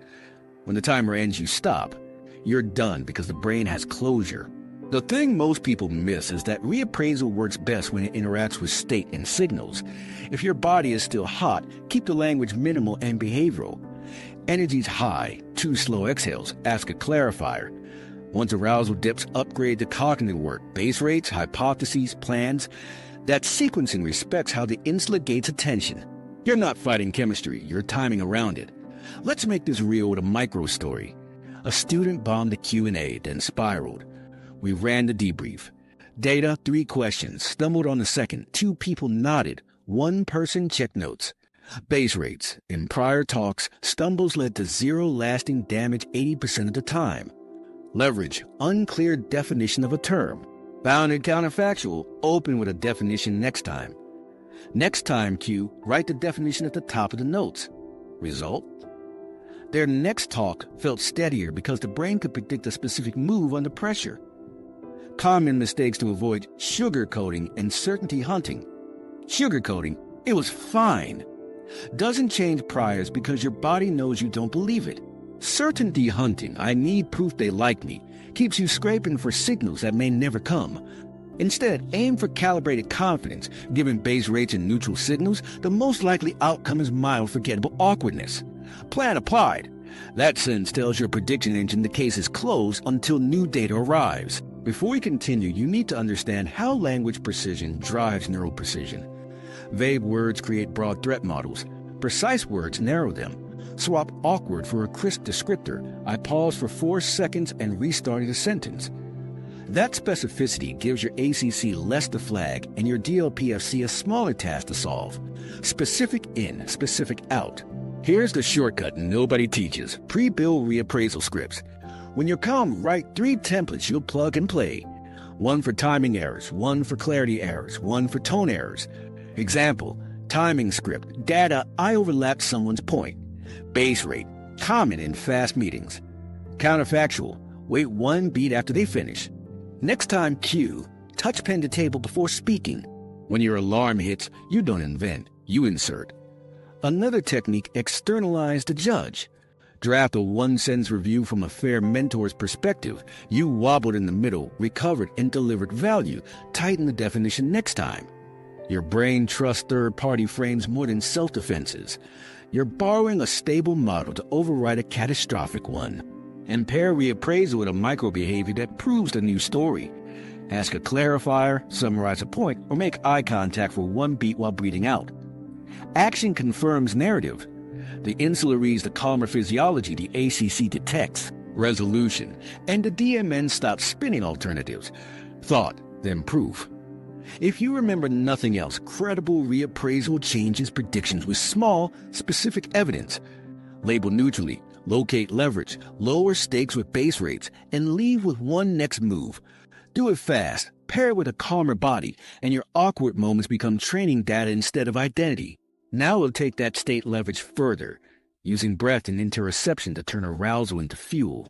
When the timer ends, you stop. You're done because the brain has closure. The thing most people miss is that reappraisal works best when it interacts with state and signals. If your body is still hot, keep the language minimal and behavioral. Energy's high, 2 slow exhales, ask a clarifier. Once arousal dips, upgrade to cognitive work, base rates, hypotheses, plans. That sequencing respects how the insula gates attention. You're not fighting chemistry, you're timing around it. Let's make this real with a micro story. A student bombed a Q&A, then spiraled. We ran the debrief. Data, 3 questions, stumbled on the second, 2 people nodded, 1 person checked notes. Base rates. In prior talks, stumbles led to 0 lasting damage 80% of the time. Leverage. Unclear definition of a term. Bounded counterfactual. Open with a definition next time. Next time cue, write the definition at the top of the notes. Result? Their next talk felt steadier because the brain could predict a specific move under pressure. Common mistakes to avoid: sugarcoating and certainty hunting. Sugarcoating. It was fine. Doesn't change priors because your body knows you don't believe it. Certainty hunting, I need proof they like me, keeps you scraping for signals that may never come. Instead, aim for calibrated confidence. Given base rates and neutral signals, the most likely outcome is mild forgettable awkwardness. Plan applied. That sentence tells your prediction engine the case is closed until new data arrives. Before we continue, you need to understand how language precision drives neural precision. Vague words create broad threat models. Precise words narrow them. Swap awkward for a crisp descriptor. I pause for 4 seconds and restarted a sentence. That specificity gives your ACC less to flag and your DLPFC a smaller task to solve. Specific in, specific out. Here's the shortcut nobody teaches. Pre-build reappraisal scripts. When you're calm, write 3 templates you'll plug and play. 1 for timing errors, 1 for clarity errors, 1 for tone errors. Example, timing script, data, I overlapped someone's point. Base rate, common in fast meetings. Counterfactual, wait 1 beat after they finish. Next time cue, touch pen to table before speaking. When your alarm hits, you don't invent, you insert. Another technique, externalize the judge. Draft a 1-sentence review from a fair mentor's perspective. You wobbled in the middle, recovered, and delivered value. Tighten the definition next time. Your brain trusts third-party frames more than self-defenses. You're borrowing a stable model to override a catastrophic one. And pair reappraisal with a micro-behavior that proves the new story. Ask a clarifier, summarize a point, or make eye contact for 1 beat while breathing out. Action confirms narrative. The insula reads the calmer physiology the ACC detects. Resolution. And the DMN stops spinning alternatives. Thought, then proof. If you remember nothing else, credible reappraisal changes predictions with small, specific evidence. Label neutrally, locate leverage, lower stakes with base rates, and leave with 1 next move. Do it fast, pair it with a calmer body, and your awkward moments become training data instead of identity. Now we'll take that state leverage further, using breath and interoception to turn arousal into fuel.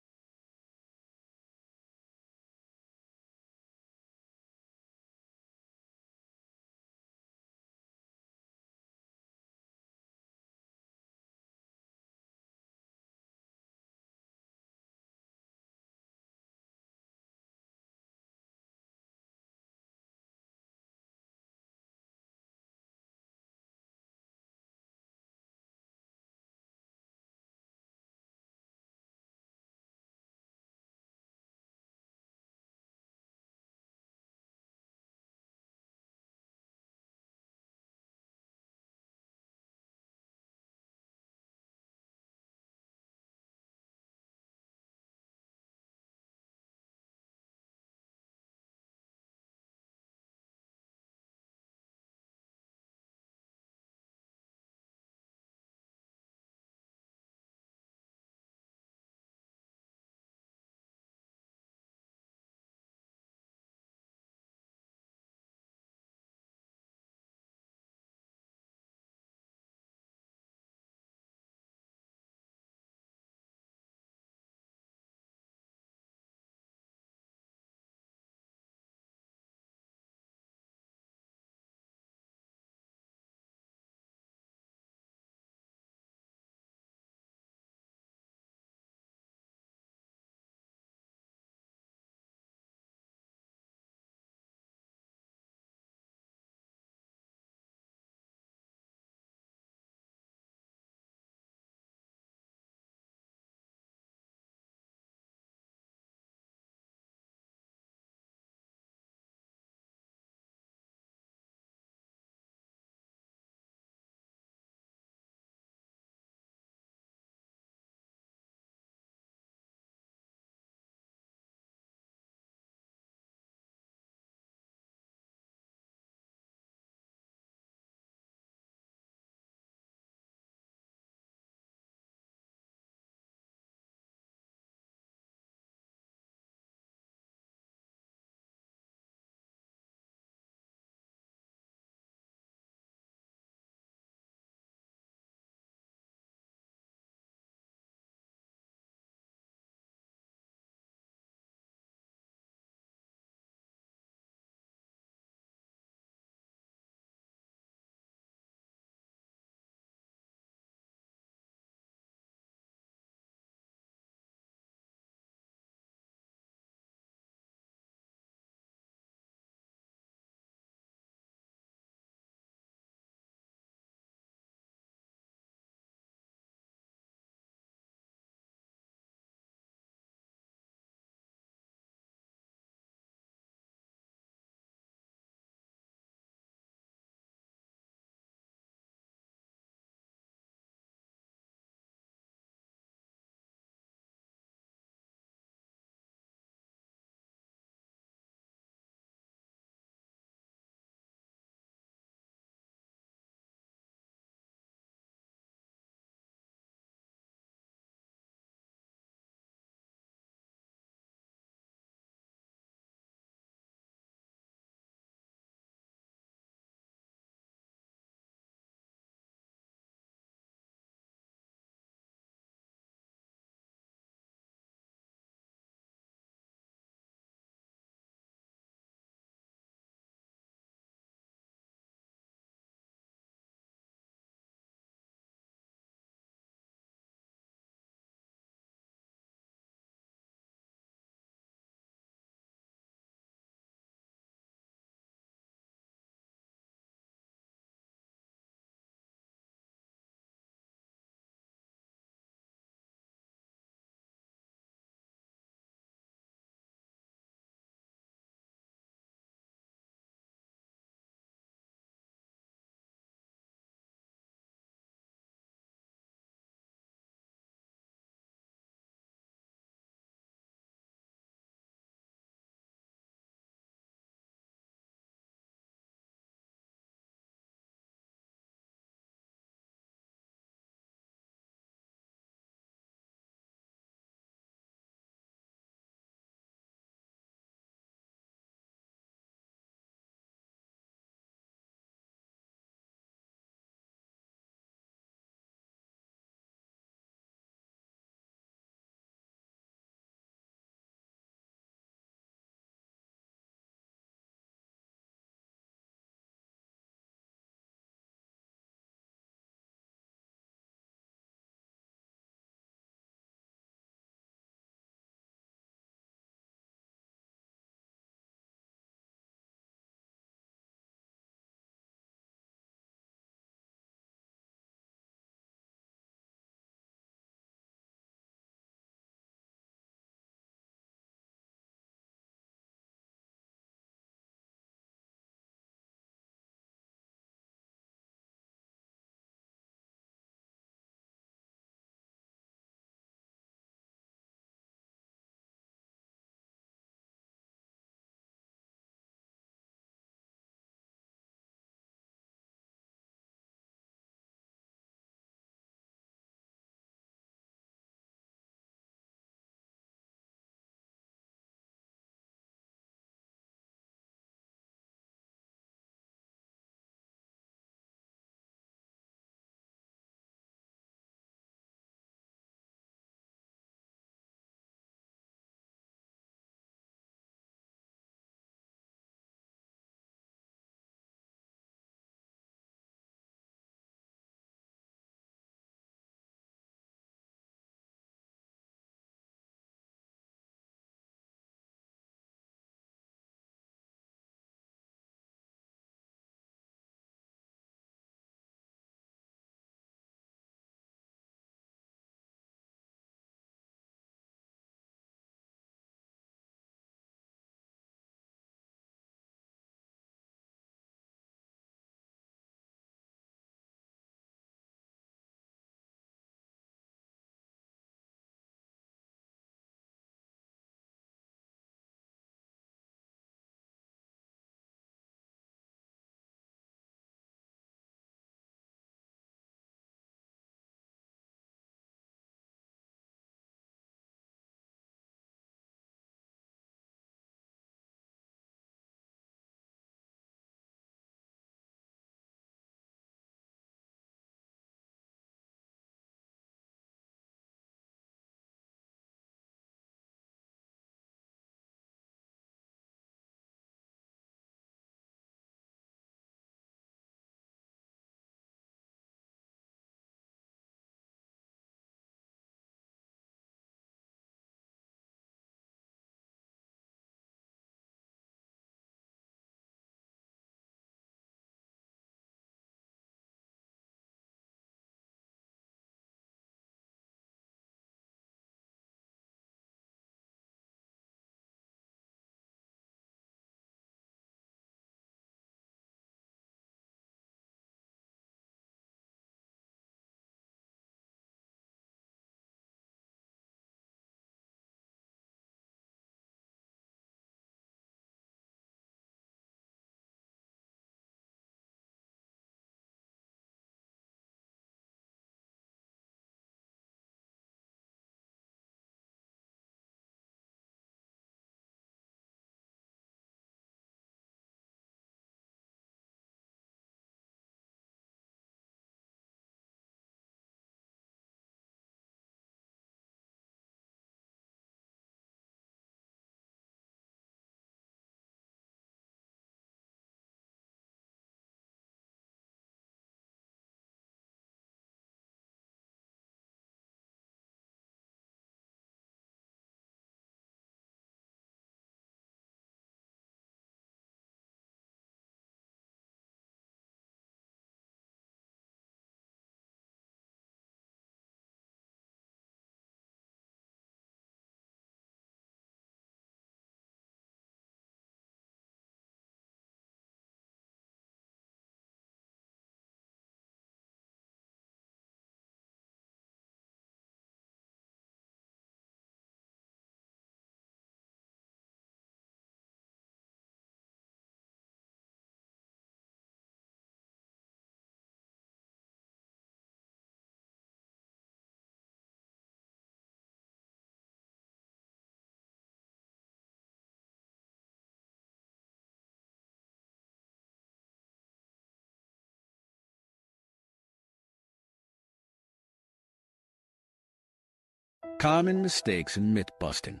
Common mistakes and myth busting.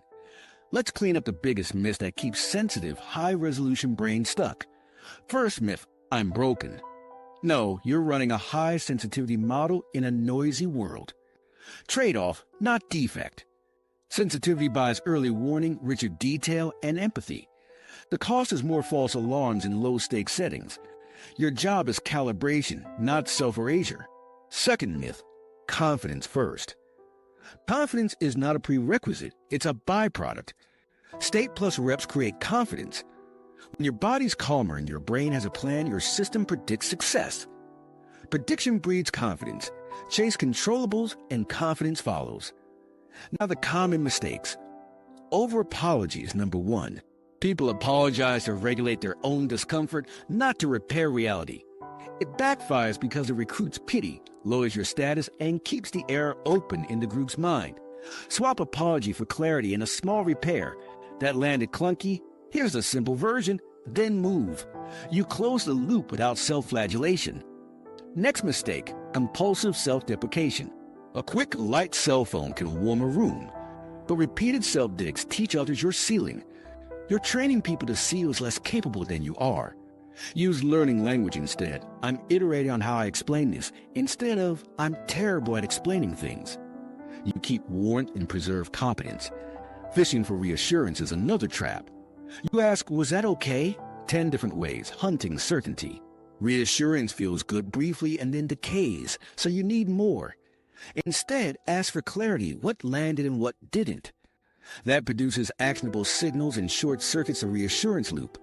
Let's clean up the biggest myths that keep sensitive, high-resolution brains stuck. First myth, I'm broken. No, you're running a high-sensitivity model in a noisy world. Trade-off, not defect. Sensitivity buys early warning, richer detail, and empathy. The cost is more false alarms in low-stakes settings. Your job is calibration, not self-erasure. Second myth, confidence first. Confidence is not a prerequisite, it's a byproduct. State plus reps create confidence. When your body's calmer and your brain has a plan, your system predicts success. Prediction breeds confidence. Chase controllables and confidence follows. Now the common mistakes. Over-apology is number one. People apologize to regulate their own discomfort, not to repair reality. It backfires because it recruits pity, lowers your status, and keeps the error open in the group's mind. Swap apology for clarity and a small repair. That landed clunky? Here's a simple version, then move. You close the loop without self-flagellation. Next mistake, compulsive self-deprecation. A quick, light cell phone can warm a room, but repeated self-digs teach others your ceiling. You're training people to see you as less capable than you are. Use learning language instead. I'm iterating on how I explain this, instead of I'm terrible at explaining things. You keep warmth and preserve competence. Fishing for reassurance is another trap. You ask, was that okay? 10 different ways, hunting certainty. Reassurance feels good briefly and then decays, so you need more. Instead, ask for clarity, what landed and what didn't. That produces actionable signals and short circuits a reassurance loop.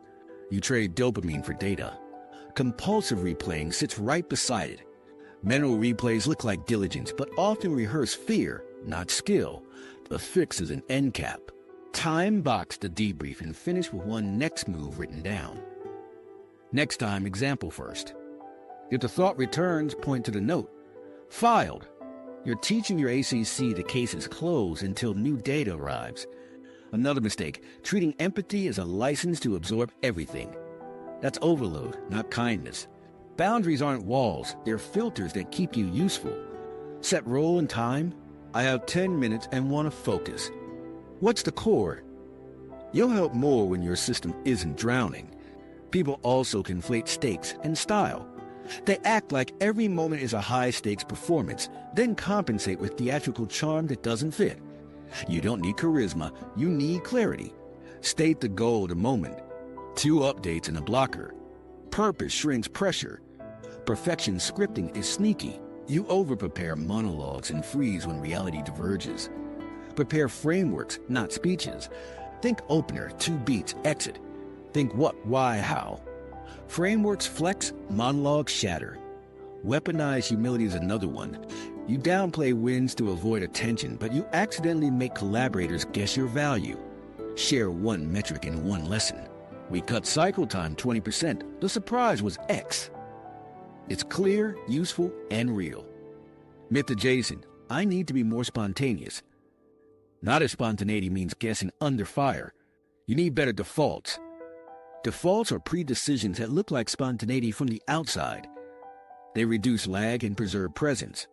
You trade dopamine for data. Compulsive replaying sits right beside it. Mental replays look like diligence, but often rehearse fear, not skill. The fix is an end cap. Time box the debrief and finish with one next move written down. Next time, example first. If the thought returns, point to the note. Filed. You're teaching your ACC the case is closed until new data arrives. Another mistake, treating empathy as a license to absorb everything. That's overload, not kindness. Boundaries aren't walls, they're filters that keep you useful. Set role and time. I have 10 minutes and want to focus. What's the core? You'll help more when your system isn't drowning. People also conflate stakes and style. They act like every moment is a high-stakes performance, then compensate with theatrical charm that doesn't fit. You don't need charisma, you need clarity. State the goal of the moment. 2 updates and a blocker. Purpose shrinks pressure. Perfection scripting is sneaky. You over-prepare monologues and freeze when reality diverges. Prepare frameworks, not speeches. Think opener, 2 beats, exit. Think what, why, how. Frameworks flex, monologues shatter. Weaponized humility is another one. You downplay wins to avoid attention, but you accidentally make collaborators guess your value. Share 1 metric in 1 lesson. We cut cycle time 20%. The surprise was X. It's clear, useful, and real. Myth adjacent. I need to be more spontaneous. Not if spontaneity means guessing under fire. You need better defaults. Defaults are pre-decisions that look like spontaneity from the outside. They reduce lag and preserve presence.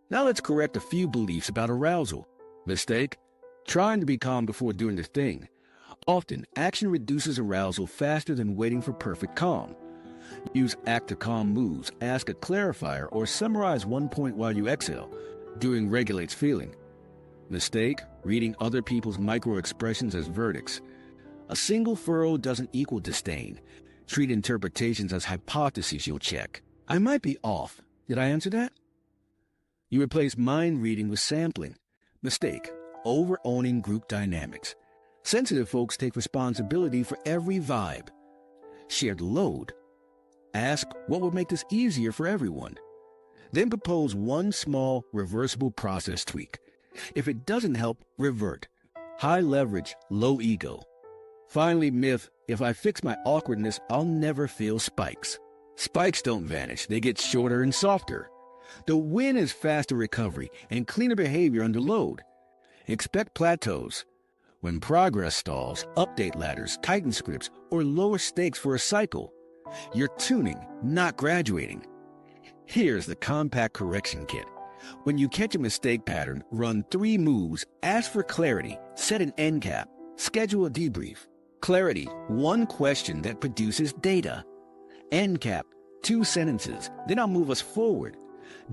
Now let's correct a few beliefs about arousal. Mistake: trying to be calm before doing the thing. Often, action reduces arousal faster than waiting for perfect calm. Use act to calm moves, ask a clarifier, or summarize 1 point while you exhale. Doing regulates feeling. Mistake: reading other people's micro-expressions as verdicts. A single furrow doesn't equal disdain. Treat interpretations as hypotheses you'll check. I might be off. Did I answer that? You replace mind reading with sampling. Mistake: over-owning group dynamics. Sensitive folks take responsibility for every vibe. Shared load. Ask what would make this easier for everyone. Then propose 1 small, reversible process tweak. If it doesn't help, revert. High leverage, low ego. Finally, myth: if I fix my awkwardness, I'll never feel spikes. Spikes don't vanish, they get shorter and softer. The win is faster recovery and cleaner behavior under load. Expect plateaus. When progress stalls, update ladders, tighten scripts, or lower stakes for a cycle. You're tuning, not graduating. Here's the compact correction kit. When you catch a mistake pattern, run 3 moves, ask for clarity, set an end cap, schedule a debrief. Clarity, 1 question that produces data. End cap, 2 sentences, then I'll move us forward.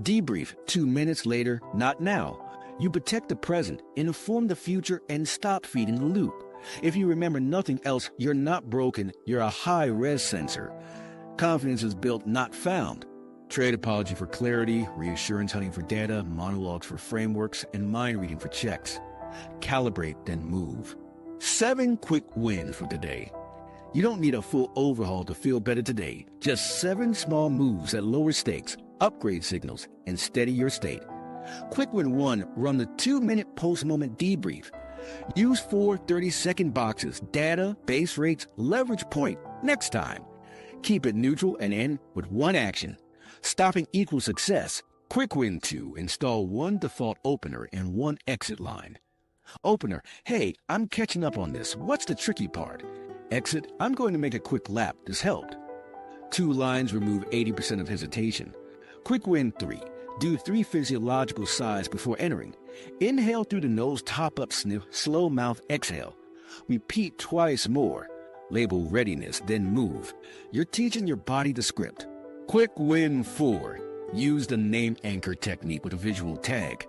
Debrief, 2 minutes later, not now. You protect the present, inform the future, and stop feeding the loop. If you remember nothing else, you're not broken, you're a high-res sensor. Confidence is built, not found. Trade apology for clarity, reassurance hunting for data, monologues for frameworks, and mind reading for checks. Calibrate, then move. 7 quick wins for today. You don't need a full overhaul to feel better today. Just 7 small moves at lower stakes, upgrade signals, and steady your state. Quick win 1, run the 2-minute post-moment debrief. Use 4 30-second boxes, data, base rates, leverage point, next time. Keep it neutral and end with 1 action. Stopping equals success. Quick win 2, install 1 default opener and 1 exit line. Opener, hey, I'm catching up on this. What's the tricky part? Exit, I'm going to make a quick lap. This helped. 2 lines remove 80% of hesitation. Quick win 3, do 3 physiological sighs before entering. Inhale through the nose, top up sniff, slow mouth exhale. Repeat twice more. Label readiness, then move. You're teaching your body the script. Quick win 4, use the name anchor technique with a visual tag.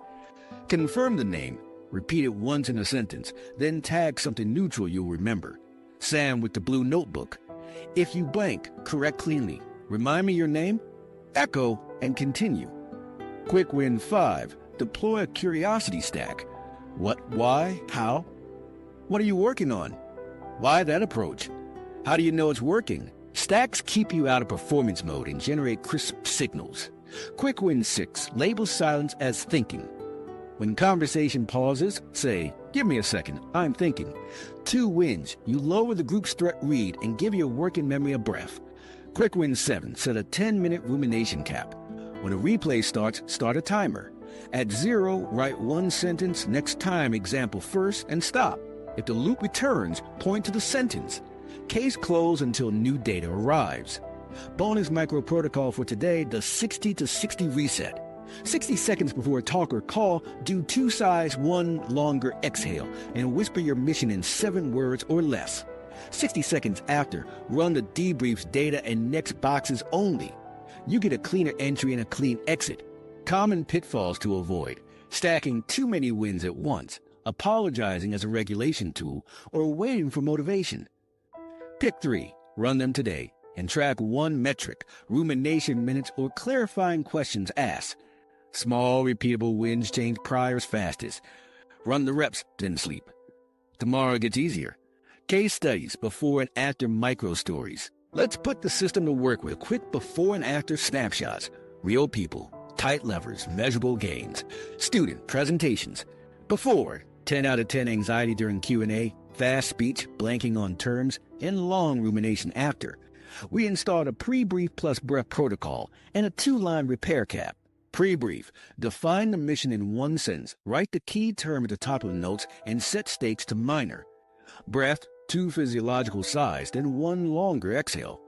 Confirm the name. Repeat it once in a sentence, then tag something neutral you'll remember. Sam with the blue notebook. If you blank, correct cleanly. Remind me your name? Echo and continue. Quick win 5, deploy a curiosity stack. What, why, how? What are you working on? Why that approach? How do you know it's working? Stacks keep you out of performance mode and generate crisp signals. Quick win 6, label silence as thinking. When conversation pauses, say, give me a second, I'm thinking. 2 wins, you lower the group's threat read and give your working memory a breath. Quick win 7, set a 10-minute rumination cap. When a replay starts, start a timer. At 0, write 1 sentence, next time example first, and stop. If the loop returns, point to the sentence. Case closed until new data arrives. Bonus micro protocol for today, the 60 to 60 reset. 60 seconds before a talk or call, do 2 sighs, 1 longer exhale, and whisper your mission in 7 words or less. 60 seconds after, run the debrief's data and next boxes only. You get a cleaner entry and a clean exit. Common pitfalls to avoid: stacking too many wins at once, apologizing as a regulation tool, or waiting for motivation. Pick 3, run them today, and track 1 metric, rumination minutes, or clarifying questions asked. Small, repeatable wins change priors fastest. Run the reps, then sleep. Tomorrow gets easier. Case studies, before and after micro stories. Let's put the system to work with quick before and after snapshots. Real people, tight levers, measurable gains. Student presentations. Before, 10 out of 10 anxiety during Q&A, fast speech, blanking on terms, and long rumination after. We installed a pre-brief plus breath protocol and a 2-line repair cap. Pre-brief, define the mission in 1 sentence, write the key term at the top of the notes, and set stakes to minor. Breath, 2 physiological sighs, then 1 longer exhale.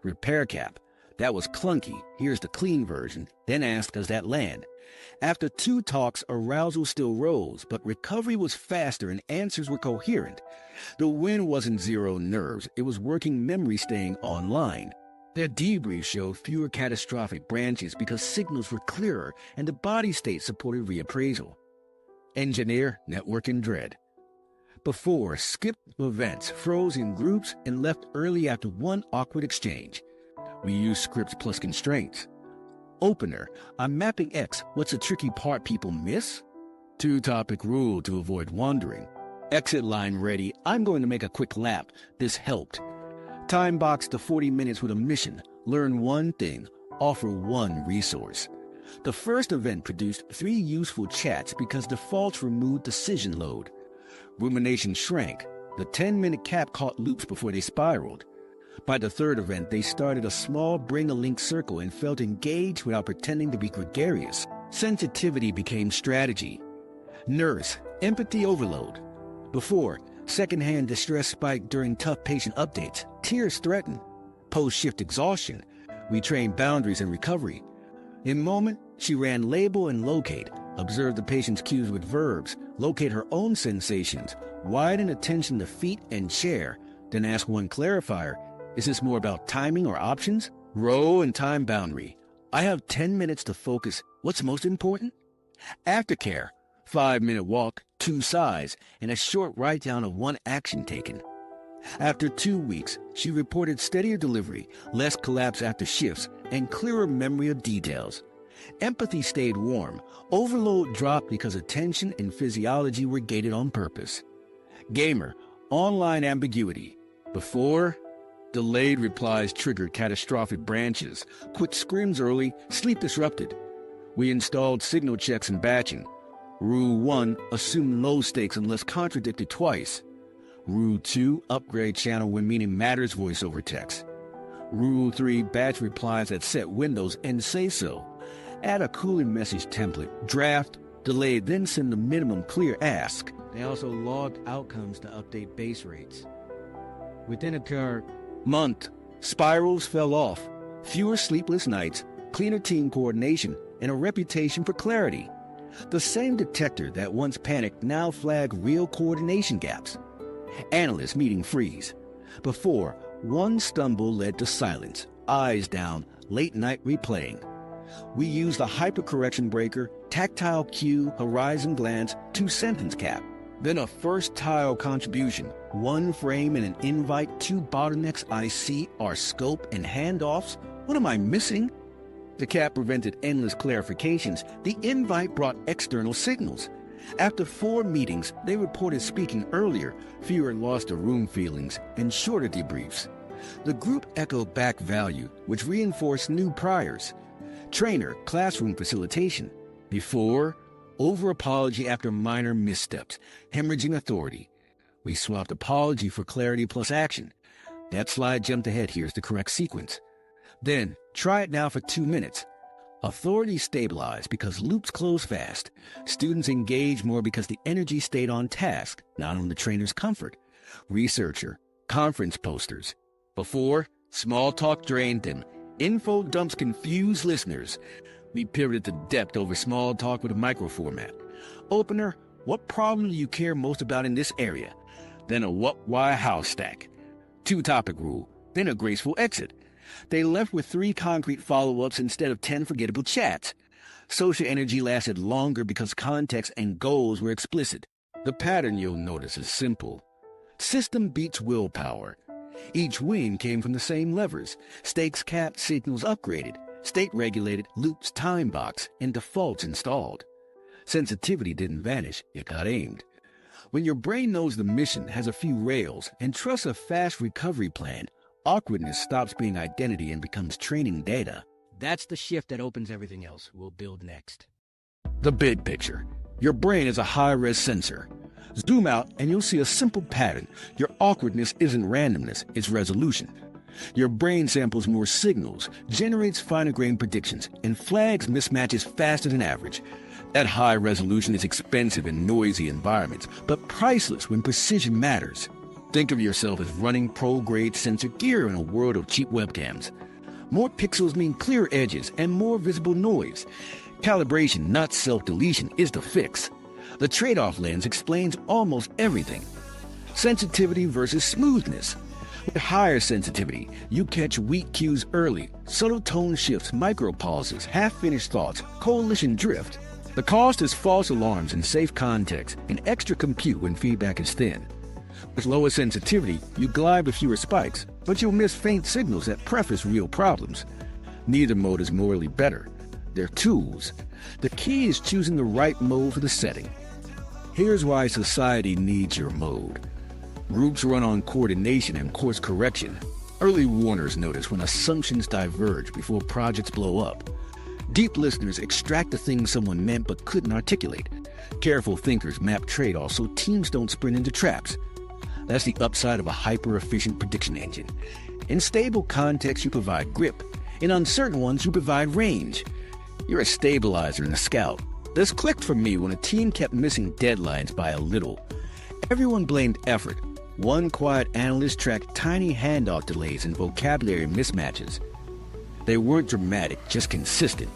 Repair cap, that was clunky, here's the clean version, then ask, does that land? After 2 talks, arousal still rose, but recovery was faster and answers were coherent. The win wasn't zero nerves, it was working memory staying online. Their debrief showed fewer catastrophic branches because signals were clearer and the body state supported reappraisal. Engineer, network, and dread. Before, skipped events, froze in groups, and left early after 1 awkward exchange. We used scripts plus constraints. Opener, I'm mapping X, what's the tricky part people miss? 2-topic rule to avoid wandering. Exit line ready, I'm going to make a quick lap, this helped. Time box to 40 minutes with a mission. Learn 1 thing. Offer 1 resource. The first event produced 3 useful chats because defaults removed decision load. Rumination shrank. The 10-minute cap caught loops before they spiraled. By the 3rd event, they started a small bring-a-link circle and felt engaged without pretending to be gregarious. Sensitivity became strategy. Nurse, empathy overload. Before, secondhand distress spiked during tough patient updates. Tears threatened. Post-shift exhaustion. We trained boundaries and recovery. In moment, She ran label and locate, observed the patient's cues with verbs, locate her own sensations, widen attention to feet and chair, then ask one clarifier, is this more about timing or options? Role and time boundary. I have 10 minutes to focus. What's most important? Aftercare. 5-minute walk, 2 sighs, and a short write-down of 1 action taken. After 2 weeks, she reported steadier delivery, less collapse after shifts, and clearer memory of details. Empathy stayed warm. Overload dropped because attention and physiology were gated on purpose. Gamer. Online ambiguity. Before, delayed replies triggered catastrophic branches, quit scrims early, sleep disrupted. We installed signal checks and batching. Rule 1, assume low stakes unless contradicted twice. Rule 2, upgrade channel when meaning matters voice over text. Rule 3, batch replies at set windows and say so. Add a cooling message template, draft, delayed, then send the minimum clear ask. They also logged outcomes to update base rates. Within a current month, spirals fell off, fewer sleepless nights, cleaner team coordination, and a reputation for clarity. The same detector that once panicked now flagged real coordination gaps. Analyst meeting freeze. Before, one stumble led to silence, eyes down, late night replaying. We used the hypercorrection breaker, tactile cue, horizon glance, 2-sentence cap. Then a first tile contribution, 1 frame and an invite, 2 bottlenecks I see are scope and handoffs. What am I missing? The cap prevented endless clarifications. The invite brought external signals. After 4 meetings, they reported speaking earlier, fewer lost to room feelings, and shorter debriefs. The group echoed back value, which reinforced new priors. Trainer, classroom facilitation. Before, over-apology after minor missteps, hemorrhaging authority. We swapped apology for clarity plus action. That slide jumped ahead. Here's the correct sequence. Then, try it now for 2 minutes. Authority stabilized because loops close fast. Students engaged more because the energy stayed on task, not on the trainer's comfort. Researcher, conference posters. Before, small talk drained them. Info dumps confused listeners. We pivoted to depth over small talk with a micro format. Opener, what problem do you care most about in this area? Then a what, why, how stack. 2-topic rule, then a graceful exit. They left with 3 concrete follow-ups instead of 10 forgettable chats. Social energy lasted longer because context and goals were explicit. The pattern you'll notice is simple. System beats willpower. Each win came from the same levers. Stakes capped, signals upgraded. State-regulated, loops time-boxed, and defaults installed. Sensitivity didn't vanish, it got aimed. When your brain knows the mission has a few rails and trusts a fast recovery plan, awkwardness stops being identity and becomes training data. That's the shift that opens everything else we'll build next. The big picture. Your brain is a high-res sensor. Zoom out and you'll see a simple pattern. Your awkwardness isn't randomness, it's resolution. Your brain samples more signals, generates finer-grained predictions, and flags mismatches faster than average. That high resolution is expensive in noisy environments, but priceless when precision matters. Think of yourself as running pro-grade sensor gear in a world of cheap webcams. More pixels mean clearer edges and more visible noise. Calibration, not self-deletion, is the fix. The trade-off lens explains almost everything. Sensitivity versus smoothness. With higher sensitivity, you catch weak cues early, subtle tone shifts, micro-pauses, half-finished thoughts, coalition drift. The cost is false alarms in safe context and extra compute when feedback is thin. With lower sensitivity, you glide with fewer spikes, but you'll miss faint signals that preface real problems. Neither mode is morally better. They're tools. The key is choosing the right mode for the setting. Here's why society needs your mode. Groups run on coordination and course correction. Early warners notice when assumptions diverge before projects blow up. Deep listeners extract the things someone meant but couldn't articulate. Careful thinkers map trade-offs so teams don't sprint into traps. That's the upside of a hyper-efficient prediction engine. In stable contexts, you provide grip. In uncertain ones, you provide range. You're a stabilizer and a scout. This clicked for me when a team kept missing deadlines by a little. Everyone blamed effort. One quiet analyst tracked tiny handoff delays and vocabulary mismatches. They weren't dramatic, just consistent.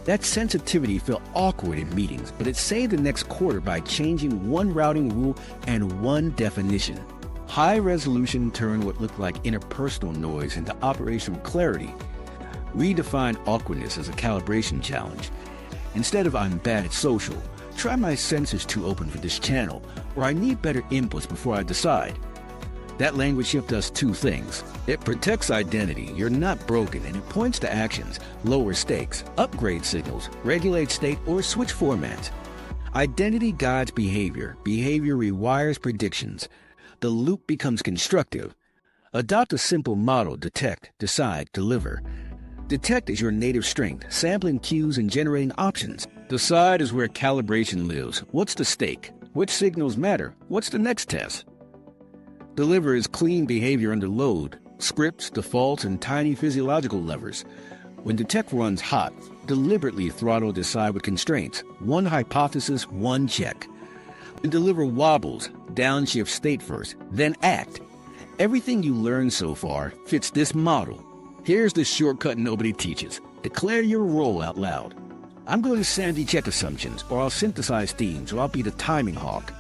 That sensitivity felt awkward in meetings, but it saved the next quarter by changing one routing rule and one definition. High resolution turned what looked like interpersonal noise into operational clarity. Redefine awkwardness as a calibration challenge. Instead of "I'm bad at social," try "my sensor's too open for this channel," or "I need better inputs before I decide." That language shift does two things. It protects identity, you're not broken, and it points to actions, lower stakes, upgrade signals, regulate state, or switch formats. Identity guides behavior. Behavior rewires predictions. The loop becomes constructive. Adopt a simple model: detect, decide, deliver. Detect is your native strength, sampling cues and generating options. Decide is where calibration lives. What's the stake? Which signals matter? What's the next test? Deliver is clean behavior under load, scripts, defaults, and tiny physiological levers. When detect runs hot, deliberately throttle decide with constraints. One hypothesis, one check. When deliver wobbles, downshift state first, then act. Everything you learned so far fits this model. Here's the shortcut nobody teaches. Declare your role out loud. I'm going to sanity check assumptions, or I'll synthesize themes, or I'll be the timing hawk.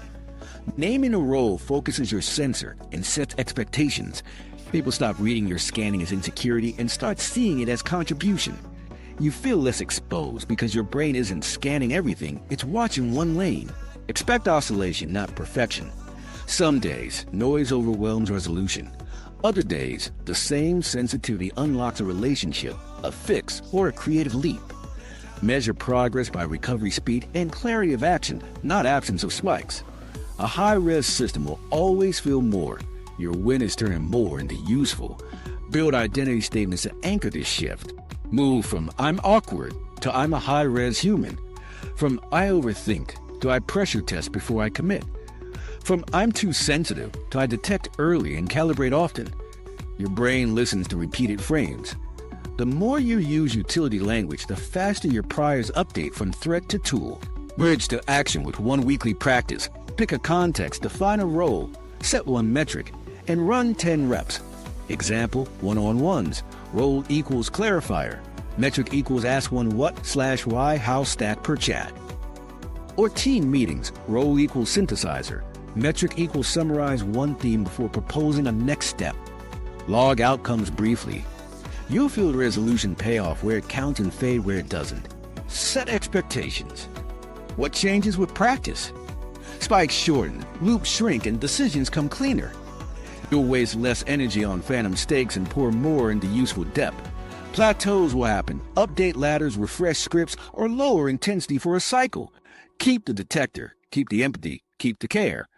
Naming a role focuses your sensor and sets expectations. People stop reading your scanning as insecurity and start seeing it as contribution. You feel less exposed because your brain isn't scanning everything, it's watching one lane. Expect oscillation, not perfection. Some days, noise overwhelms resolution. Other days, the same sensitivity unlocks a relationship, a fix, or a creative leap. Measure progress by recovery speed and clarity of action, not absence of spikes. A high-res system will always feel more. Your win is turning more into useful. Build identity statements that anchor this shift. Move from "I'm awkward" to "I'm a high-res human." From "I overthink" to "I pressure test before I commit." From "I'm too sensitive" to "I detect early and calibrate often." Your brain listens to repeated frames. The more you use utility language, the faster your priors update from threat to tool. Bridge to action with one weekly practice. Pick a context, define a role, set one metric, and run 10 reps. Example, one-on-ones. Role equals clarifier. Metric equals ask one what/why how stack per chat. Or team meetings. Role equals synthesizer. Metric equals summarize one theme before proposing a next step. Log outcomes briefly. You'll feel the resolution payoff where it counts and fade where it doesn't. Set expectations. What changes with practice? Spikes shorten, loops shrink, and decisions come cleaner. You'll waste less energy on phantom stakes and pour more into useful depth. Plateaus will happen. Update ladders, refresh scripts, or lower intensity for a cycle. Keep the detector, keep the empathy, keep the care.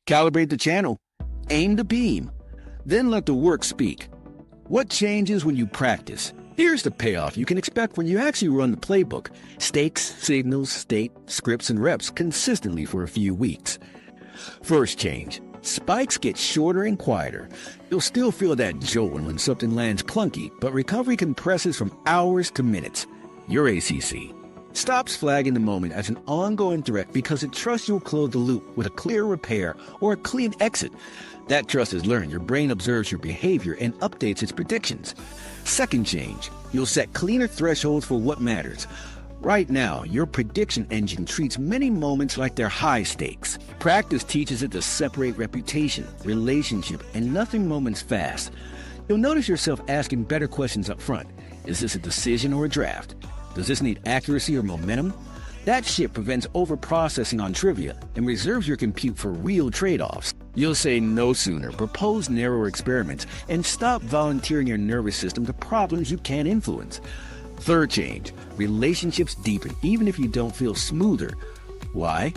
Calibrate the channel, aim the beam. Then let the work speak. What changes when you practice? Here's the payoff you can expect when you actually run the playbook. Stakes, signals, state, scripts, and reps consistently for a few weeks. First change. Spikes get shorter and quieter. You'll still feel that jolt when something lands clunky, but recovery compresses from hours to minutes. Your ACC stops flagging the moment as an ongoing threat because it trusts you'll close the loop with a clear repair or a clean exit. That trust is learned. Your brain observes your behavior and updates its predictions. Second change, you'll set cleaner thresholds for what matters. Right now, your prediction engine treats many moments like they're high stakes. Practice teaches it to separate reputation, relationship, and nothing moments fast. You'll notice yourself asking better questions up front. Is this a decision or a draft? Does this need accuracy or momentum? That shift prevents overprocessing on trivia and reserves your compute for real trade-offs. You'll say no sooner, propose narrower experiments, and stop volunteering your nervous system to problems you can't influence. Third change, relationships deepen even if you don't feel smoother. Why?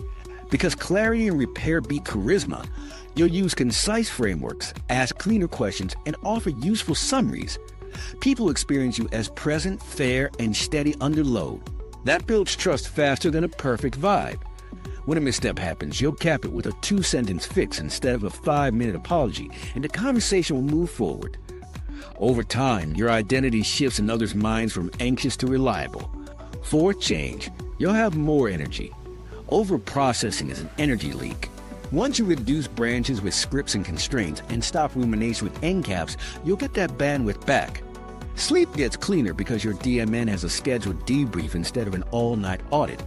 Because clarity and repair beat charisma. You'll use concise frameworks, ask cleaner questions, and offer useful summaries. People experience you as present, fair, and steady under load. That builds trust faster than a perfect vibe. When a misstep happens, you'll cap it with a 2-sentence fix instead of a 5-minute apology, and the conversation will move forward. Over time, your identity shifts in others' minds from anxious to reliable. Fourth change, you'll have more energy. Overprocessing is an energy leak. Once you reduce branches with scripts and constraints and stop rumination with end caps, you'll get that bandwidth back. Sleep gets cleaner because your DMN has a scheduled debrief instead of an all-night audit.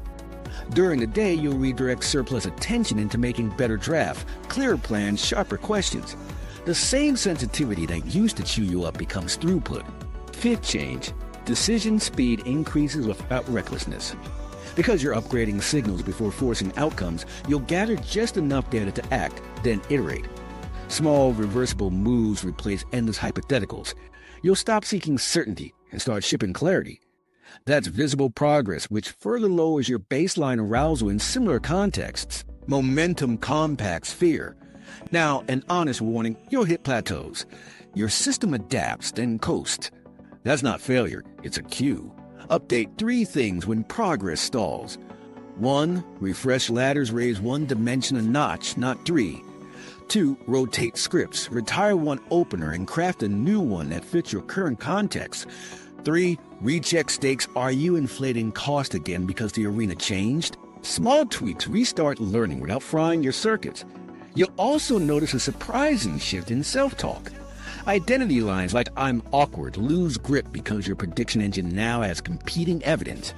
During the day, you'll redirect surplus attention into making better drafts, clearer plans, sharper questions. The same sensitivity that used to chew you up becomes throughput. Fifth change: decision speed increases without recklessness. Because you're upgrading signals before forcing outcomes, you'll gather just enough data to act, then iterate. Small, reversible moves replace endless hypotheticals. You'll stop seeking certainty and start shipping clarity. That's visible progress, which further lowers your baseline arousal in similar contexts. Momentum compacts fear. Now, an honest warning, you'll hit plateaus. Your system adapts, then coasts. That's not failure, it's a cue. Update 3 things when progress stalls. 1. Refresh ladders, raise one dimension a notch, not 3. 2. Rotate scripts, retire one opener and craft a new one that fits your current context. 3. Recheck stakes. Are you inflating cost again because the arena changed? Small tweaks restart learning without frying your circuits. You'll also notice a surprising shift in self-talk. Identity lines like "I'm awkward" lose grip because your prediction engine now has competing evidence.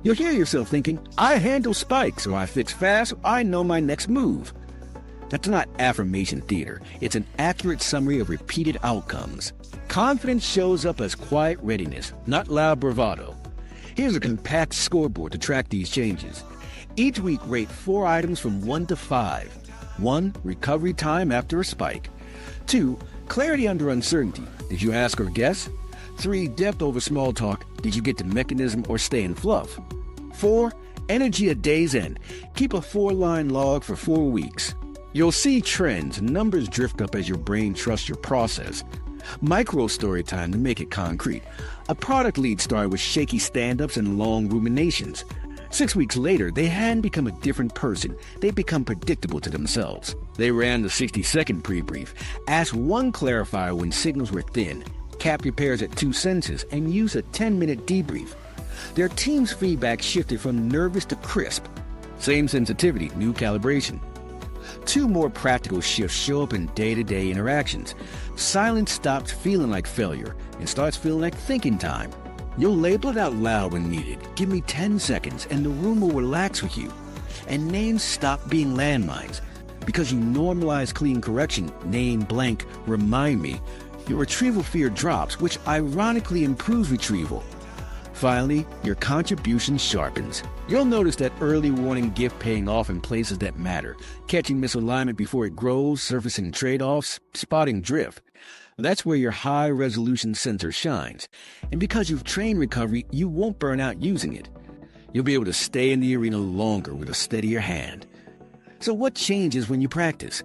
You'll hear yourself thinking, "I handle spikes," or "I fix fast," or "I know my next move." That's not affirmation theater. It's an accurate summary of repeated outcomes. Confidence shows up as quiet readiness, not loud bravado. Here's a compact scoreboard to track these changes. Each week, rate 4 items from 1 to 5. 1. Recovery time after a spike. 2. Clarity under uncertainty. Did you ask or guess? 3. Depth over small talk. Did you get to mechanism or stay in fluff? 4. Energy at day's end. Keep a 4-line log for 4 weeks. You'll see trends and numbers drift up as your brain trusts your process. Micro story time to make it concrete. A product lead started with shaky stand-ups and long ruminations. 6 weeks later, they hadn't become a different person. They'd become predictable to themselves. They ran the 60-second pre-brief, asked one clarifier when signals were thin, capped your pairs at 2 sentences, and used a 10-minute debrief. Their team's feedback shifted from nervous to crisp. Same sensitivity, new calibration. 2 more practical shifts show up in day-to-day interactions. Silence stops feeling like failure and starts feeling like thinking time. You'll label it out loud when needed. Give me 10 seconds and the room will relax with you. And names stop being landmines. Because you normalize clean correction, name blank, remind me, your retrieval fear drops, which ironically improves retrieval. Finally, your contribution sharpens. You'll notice that early warning gift paying off in places that matter, catching misalignment before it grows, surfacing trade-offs, spotting drift. That's where your high-resolution sensor shines. And because you've trained recovery, you won't burn out using it. You'll be able to stay in the arena longer with a steadier hand. So what changes when you practice?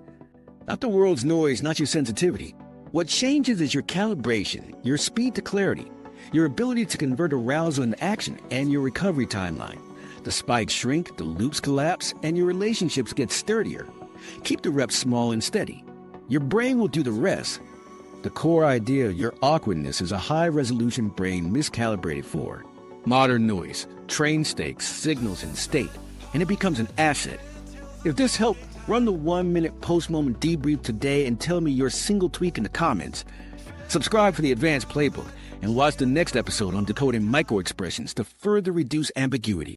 Not the world's noise, not your sensitivity. What changes is your calibration, your speed to clarity, your ability to convert arousal into action, and your recovery timeline. The spikes shrink, the loops collapse, and your relationships get sturdier. Keep the reps small and steady. Your brain will do the rest. The core idea of your awkwardness is a high-resolution brain miscalibrated for modern noise, train stakes, signals, and state, and it becomes an asset. If this helped, run the 1-minute post-moment debrief today and tell me your single tweak in the comments. Subscribe for the advanced playbook and watch the next episode on decoding microexpressions to further reduce ambiguity.